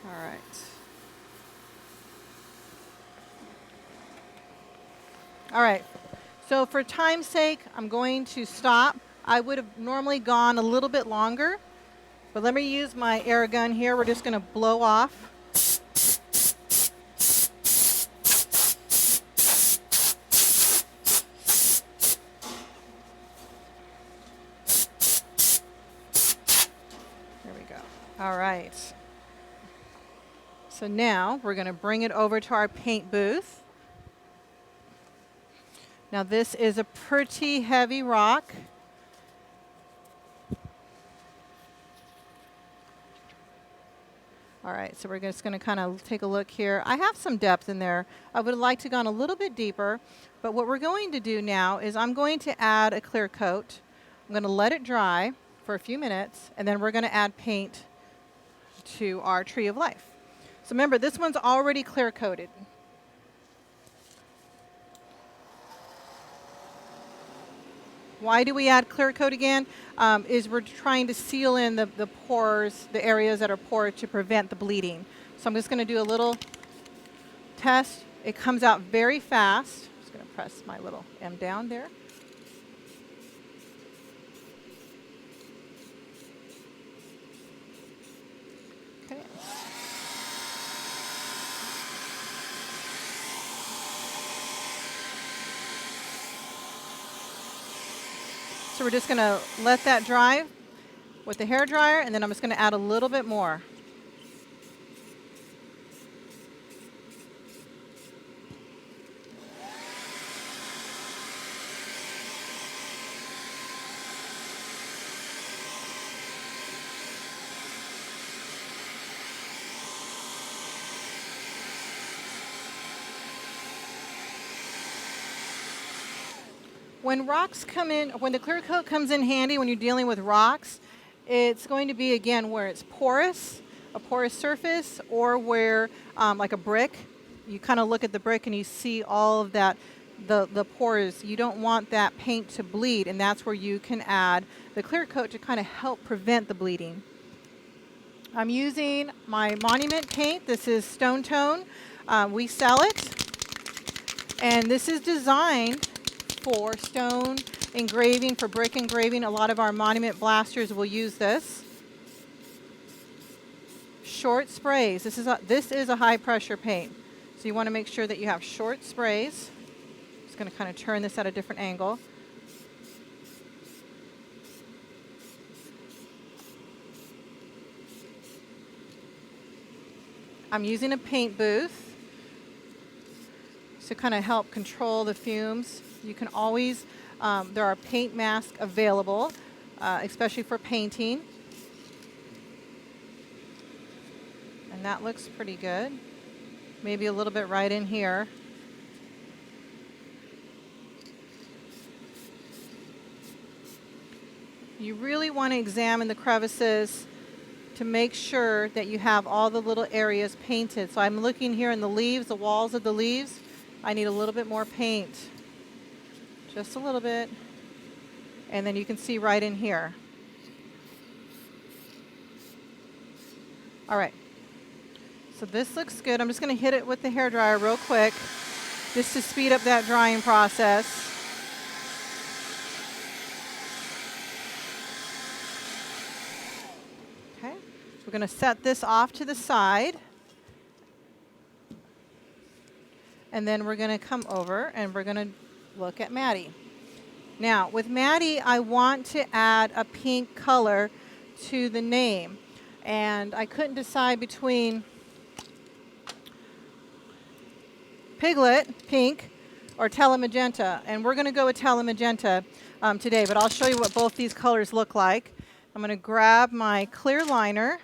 Speaker 1: All right. All right. So for time's sake, I'm going to stop. I would have normally gone a little bit longer, but let me use my air gun here. We're just going to blow off. There we go. All right. So now we're going to bring it over to our paint booth. Now this is a pretty heavy rock. All right, so we're just going to kind of take a look here. I have some depth in there. I would like to go a little bit deeper, but what we're going to do now is I'm going to add a clear coat. I'm going to let it dry for a few minutes, and then we're going to add paint to our tree of life. So remember, this one's already clear coated. Why do we add clear coat again? Is we're trying to seal in the pores, the areas that are poor, to prevent the bleeding. So I'm just going to do a little test. It comes out very fast. I'm just going to press my little M down there. Okay. So we're just going to let that dry with the hair dryer, and then I'm just going to add a little bit more. When rocks come in, when the clear coat comes in handy when you're dealing with rocks, it's going to be, again, where it's porous, a porous surface, or where, like a brick, you kind of look at the brick and you see all of that, the pores. You don't want that paint to bleed, and that's where you can add the clear coat to kind of help prevent the bleeding. I'm using my Monument paint. This is Stone Tone. We sell it, and this is designed for stone engraving, for brick engraving. A lot of our Monument blasters will use this. Short sprays. This is a high pressure paint, so you want to make sure that you have short sprays. Just going to kind of turn this at a different angle. I'm using a paint booth to kind of help control the fumes. You can always, there are paint masks available, especially for painting. And that looks pretty good. Maybe a little bit right in here. You really want to examine the crevices to make sure that you have all the little areas painted. So I'm looking here in the leaves, the walls of the leaves. I need a little bit more paint. Just a little bit. And then you can see right in here. All right. So this looks good. I'm just going to hit it with the hairdryer real quick, just to speed up that drying process. Okay. We're going to set this off to the side. And then we're going to come over and we're going to look at Maddie. Now, with Maddie, I want to add a pink color to the name. And I couldn't decide between Piglet, pink, or Telemagenta. And we're going to go with Telemagenta today, but I'll show you what both these colors look like. I'm going to grab my clear liner.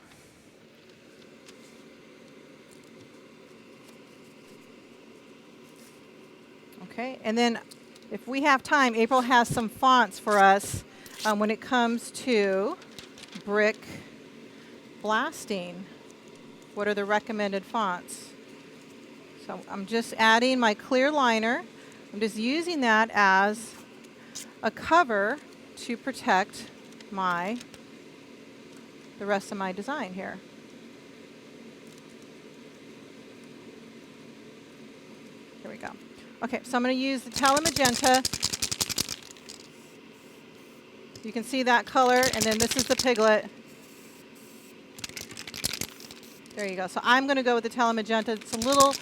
Speaker 1: Okay, and then if we have time, April has some fonts for us when it comes to brick blasting. What are the recommended fonts? So I'm just adding my clear liner. I'm just using that as a cover to protect the rest of my design here. Here we go. Okay, so I'm going to use the Telemagenta. You can see that color, and then this is the Piglet. There you go. So I'm going to go with the Telemagenta. It's a little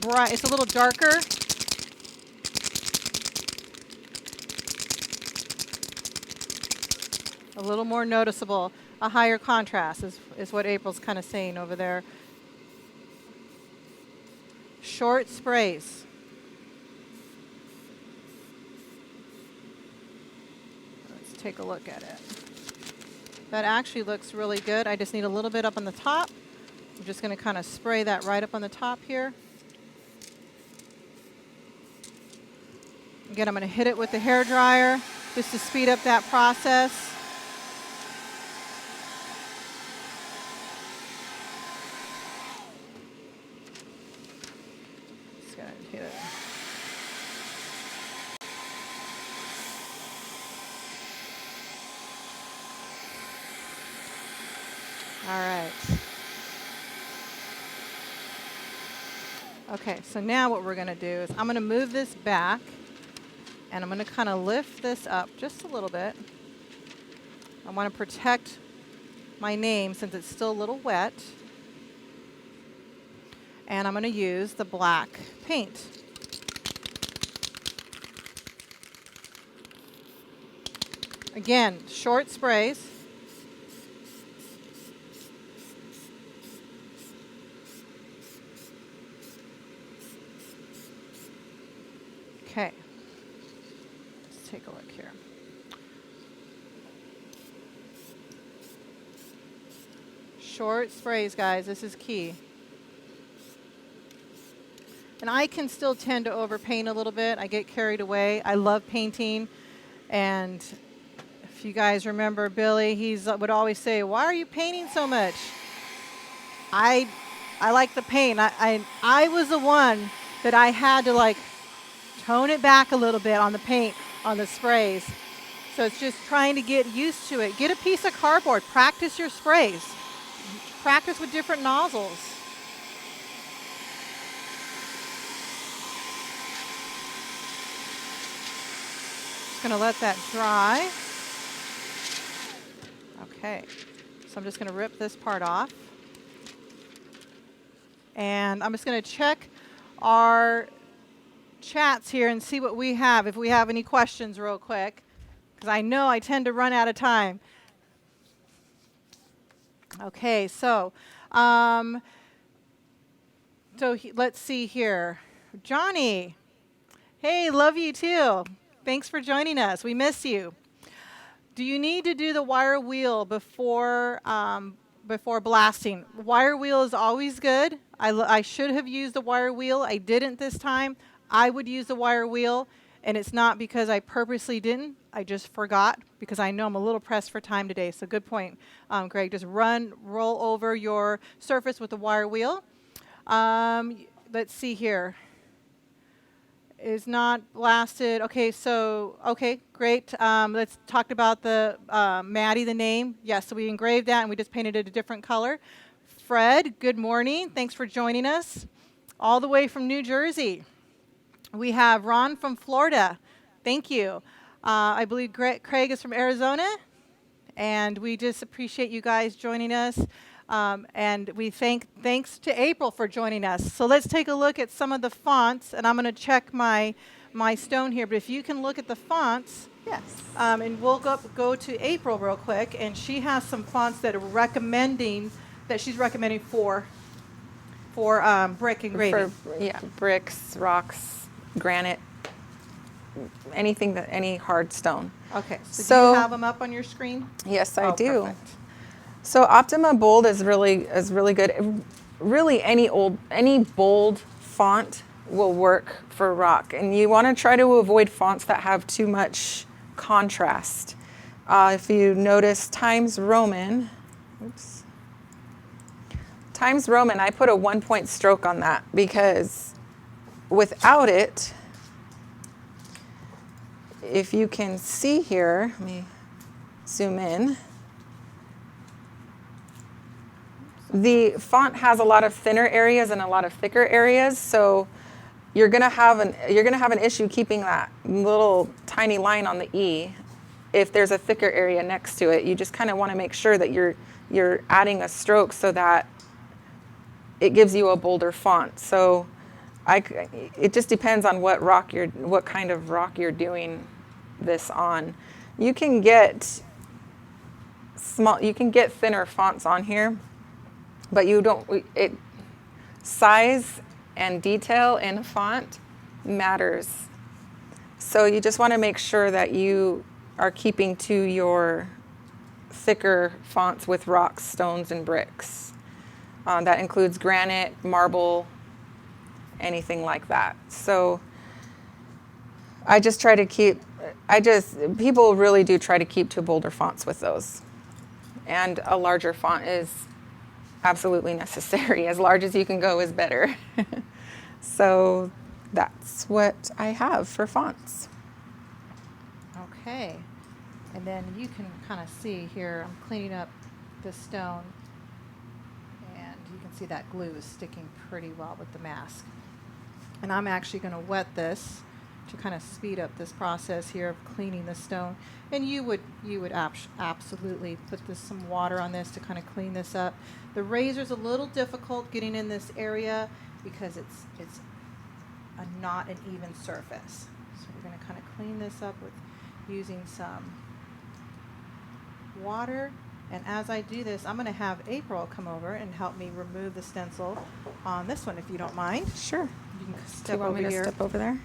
Speaker 1: bright, it's a little darker. A little more noticeable. A higher contrast is what April's kind of saying over there. Short sprays. Let's take a look at it. That actually looks really good. I just need a little bit up on the top. I'm just going to kind of spray that right up on the top here. Again, I'm going to hit it with the hairdryer just to speed up that process. Just going to hit it. All right. Okay, so now what we're going to do is I'm going to move this back. And I'm going to kind of lift this up just a little bit. I want to protect my name since it's still a little wet. And I'm going to use the black paint. Again, short sprays. Okay. Take a look here. Short sprays, guys. This is key. And I can still tend to overpaint a little bit. I get carried away. I love painting. And if you guys remember Billy, he would always say, "Why are you painting so much?" I like the paint. I was the one that I had to like tone it back a little bit on the paint, on the sprays. So it's just trying to get used to it. Get a piece of cardboard. Practice your sprays. Practice with different nozzles. Just going to let that dry. Okay. So I'm just going to rip this part off. And I'm just going to check our chats here and see what we have, if we have any questions real quick, because I know I tend to run out of time. Okay, so let's see here. Johnny, hey, love you too. Thanks for joining us. We miss you. Do you need to do the wire wheel before blasting? Wire wheel is always good. I should have used the wire wheel. I didn't this time. I would use the wire wheel, and it's not because I purposely didn't. I just forgot because I know I'm a little pressed for time today. So good point, Greg. Just roll over your surface with the wire wheel. Let's see here. Is not blasted. Okay, so, okay, great. Let's talk about the Maddie, the name. Yes, so we engraved that and we just painted it a different color. Fred, good morning. Thanks for joining us. All the way from New Jersey. We have Ron from Florida. Thank you. I believe Craig is from Arizona. And we just appreciate you guys joining us. And we thanks to April for joining us. So let's take a look at some of the fonts. And I'm going to check my stone here. But if you can look at the fonts.
Speaker 2: Yes.
Speaker 1: And we'll go to April real quick. And she has some fonts that she's recommending for brick engraving.
Speaker 2: Yeah, bricks, rocks, granite, any hard stone.
Speaker 1: Okay, so do you have them up on your screen?
Speaker 2: Yes, I do.
Speaker 1: Perfect.
Speaker 2: So Optima Bold is really good. Really, any bold font will work for rock, and you want to try to avoid fonts that have too much contrast. If you notice Times Roman, Times Roman, I put a 1-point stroke on that because without it, if you can see here, let me zoom in. The font has a lot of thinner areas and a lot of thicker areas, so you're gonna have an issue keeping that little tiny line on the E. If there's a thicker area next to it, you just kind of want to make sure that you're adding a stroke so that it gives you a bolder font. So it just depends on what kind of rock you're doing this on. You can get thinner fonts on here, but size and detail in a font matters. So you just want to make sure that you are keeping to your thicker fonts with rocks, stones, and bricks. That includes granite, marble, anything like that. So I just try to keep, people really do try to keep to bolder fonts with those. And a larger font is absolutely necessary. As large as you can go is better. So that's what I have for fonts.
Speaker 1: Okay. And then you can kind of see here, I'm cleaning up the stone, and you can see that glue is sticking pretty well with the mask. And I'm actually going to wet this to kind of speed up this process here of cleaning the stone. And you would absolutely put some water on this to kind of clean this up. The razor's a little difficult getting in this area because it's not an even surface. So we're going to kind of clean this up with using some water. And as I do this, I'm going to have April come over and help me remove the stencil on this one, if you don't mind.
Speaker 2: Sure.
Speaker 1: You can step
Speaker 2: Do you want
Speaker 1: over
Speaker 2: me to
Speaker 1: here.
Speaker 2: step over there?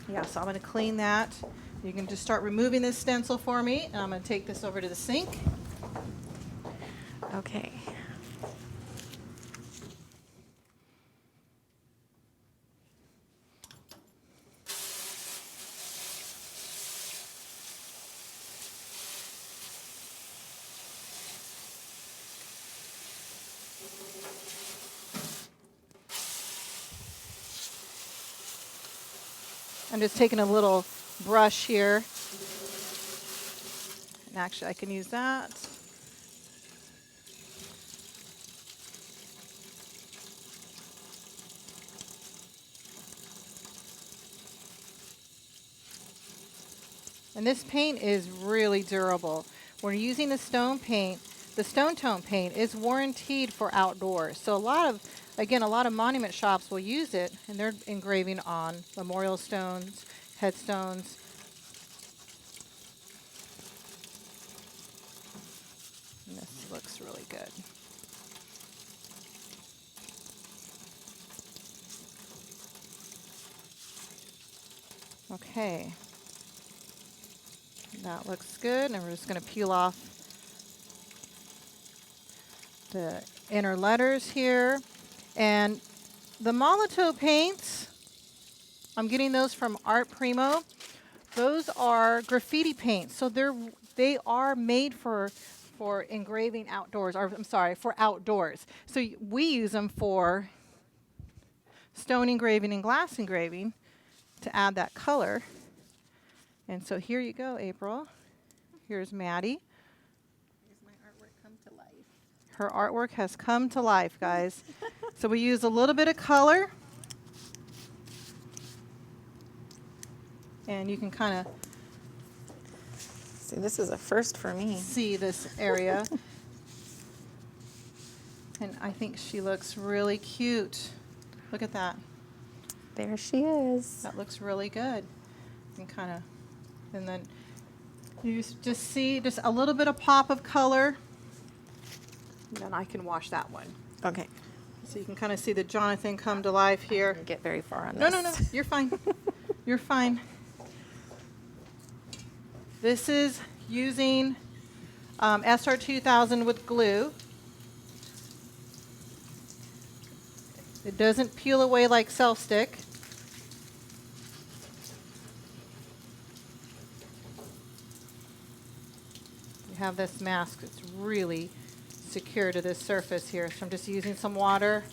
Speaker 1: Yeah, so I'm going to clean that. You can just start removing this stencil for me, and I'm going to take this over to the sink.
Speaker 2: Okay.
Speaker 1: I'm just taking a little brush here. And actually, I can use that. And this paint is really durable. When you're using the stone paint, the stone tone paint is warranted for outdoors. So a lot of monument shops will use it, and they're engraving on memorial stones, headstones. And this looks really good. Okay. That looks good, and we're just going to peel off the inner letters here. And the Molotow paints, I'm getting those from Art Primo. Those are graffiti paints, so they are made for engraving outdoors, or I'm sorry, for outdoors. So we use them for stone engraving and glass engraving to add that color. And so here you go, April. Here's Maddie.
Speaker 2: Here's my artwork come to life.
Speaker 1: Her artwork has come to life, guys. So we use a little bit of color. And you can kind of
Speaker 2: See, this is a first for me.
Speaker 1: see this area. And I think she looks really cute. Look at that.
Speaker 2: There she is.
Speaker 1: That looks really good. And kind of, and then you just see just a little bit of pop of color. And then I can wash that one.
Speaker 2: Okay.
Speaker 1: So you can kind of see the Jonathan come to life here.
Speaker 2: I didn't get very far on
Speaker 1: No,
Speaker 2: this.
Speaker 1: no, no. You're fine. You're fine. This is using SR2000 with glue. It doesn't peel away like self-stick. You have this mask that's really secure to this surface here. So I'm just using some water.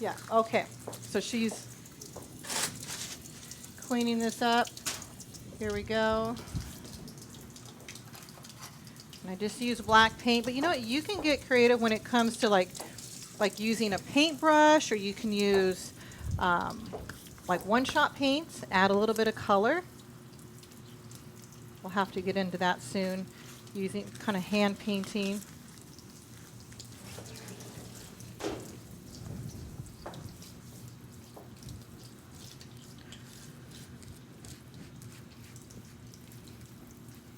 Speaker 1: Yeah, okay. So she's cleaning this up. Here we go. And I just use black paint, but you know what? You can get creative when it comes to like using a paintbrush, or you can use like one-shot paints, add a little bit of color. We'll have to get into that soon, using kind of hand painting.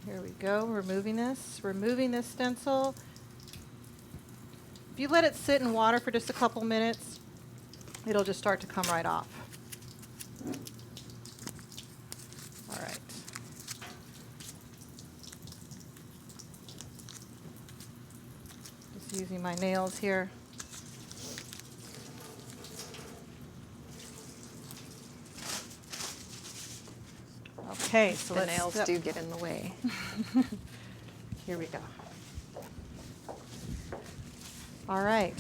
Speaker 1: Here we go, removing this stencil. If you let it sit in water for just a couple minutes, it'll just start to come right off. All right. Just using my nails here. Okay, so
Speaker 2: The
Speaker 1: let's
Speaker 2: nails do get in the way.
Speaker 1: Here we go. All right,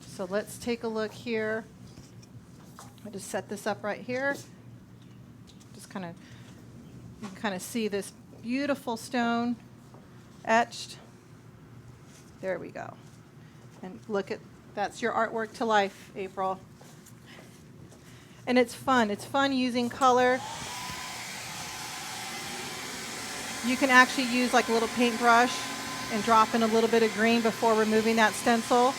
Speaker 1: so let's take a look here. I just set this up right here. Just kind of, you can kind of see this beautiful stone etched. There we go. And look at, that's your artwork to life, April. And it's fun. It's fun using color. You can actually use like a little paintbrush and drop in a little bit of green before removing that stencil.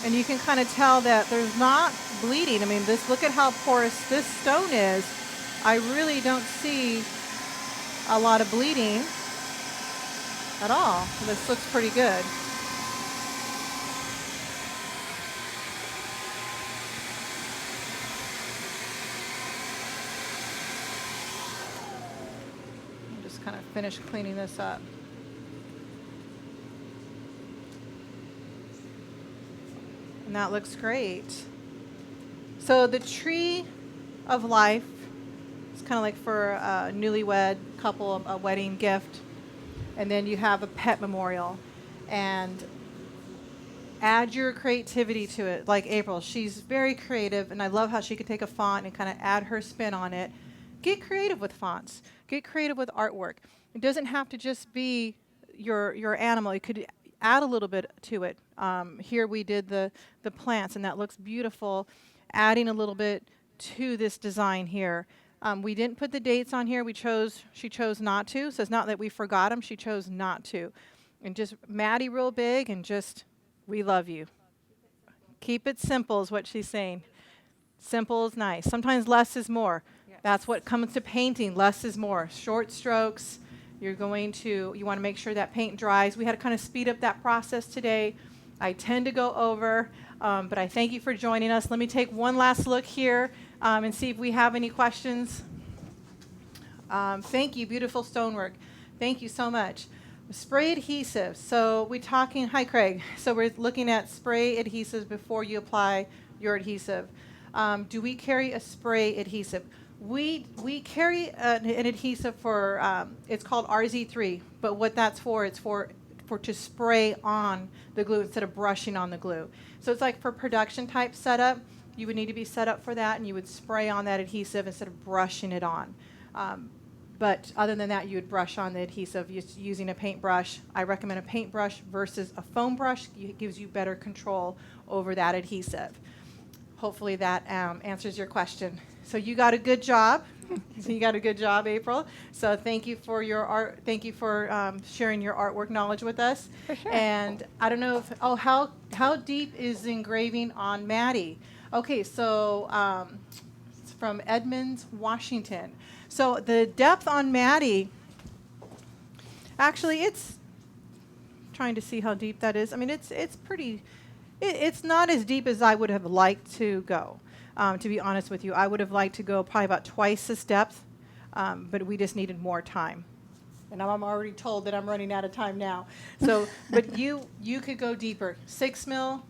Speaker 1: And you can kind of tell that there's not bleeding. I mean, look at how porous this stone is. I really don't see a lot of bleeding at all. This looks pretty good. Kind of finish cleaning this up. And that looks great. So the tree of life is kind of like for a newlywed couple, a wedding gift. And then you have a pet memorial. And add your creativity to it. Like April, she's very creative, and I love how she could take a font and kind of add her spin on it. Get creative with fonts. Get creative with artwork. It doesn't have to just be your animal. You could add a little bit to it. Here we did the plants, and that looks beautiful. Adding a little bit to this design here. We didn't put the dates on here. She chose not to. So it's not that we forgot them. She chose not to. And just Maddie real big and just, we love you. Keep it simple is what she's saying. Simple is nice. Sometimes less is more. Yes. That's what comes to painting. Less is more. Short strokes. You want to make sure that paint dries. We had to kind of speed up that process today. I tend to go over, but I thank you for joining us. Let me take one last look here and see if we have any questions. Thank you, beautiful stonework. Thank you so much. Spray adhesive. So hi Craig. So we're looking at spray adhesives before you apply your adhesive. Do we carry a spray adhesive? We carry an adhesive for, it's called RZ3, but what that's for, it's for to spray on the glue instead of brushing on the glue. So it's like for production type setup, you would need to be set up for that, and you would spray on that adhesive instead of brushing it on. But other than that, you would brush on the adhesive using a paintbrush. I recommend a paintbrush versus a foam brush. It gives you better control over that adhesive. Hopefully that answers your question. So you got a good job. You got a good job, April. So thank you for your art. Thank you for sharing your artwork knowledge with us.
Speaker 2: For sure.
Speaker 1: And I don't know if how deep is the engraving on Maddie? Okay, so it's from Edmonds, Washington. So the depth on Maddie, actually, it's trying to see how deep that is. I mean, it's pretty. It's not as deep as I would have liked to go. To be honest with you, I would have liked to go probably about twice this depth, but we just needed more time. And I'm already told that I'm running out of time now. So, but you could go deeper. 6 mil,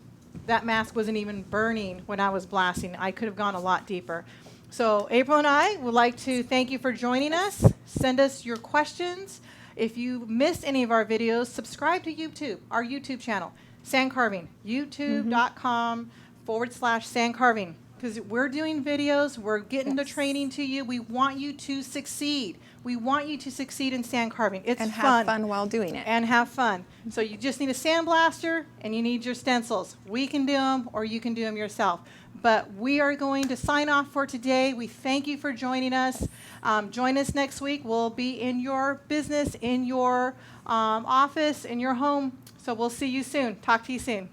Speaker 1: that mask wasn't even burning when I was blasting. I could have gone a lot deeper. So April and I would like to thank you for joining us. Send us your questions. If you missed any of our videos, subscribe to YouTube, our YouTube channel, Sandcarving, youtube.com/Sandcarving. Because we're doing videos, we're getting the training to you. We want you to succeed. We want you to succeed in sand carving. It's fun.
Speaker 2: And have fun while doing it.
Speaker 1: And have fun. So you just need a sandblaster and you need your stencils. We can do them or you can do them yourself. But we are going to sign off for today. We thank you for joining us. Join us next week. We'll be in your business, in your office, in your home. So we'll see you soon. Talk to you soon.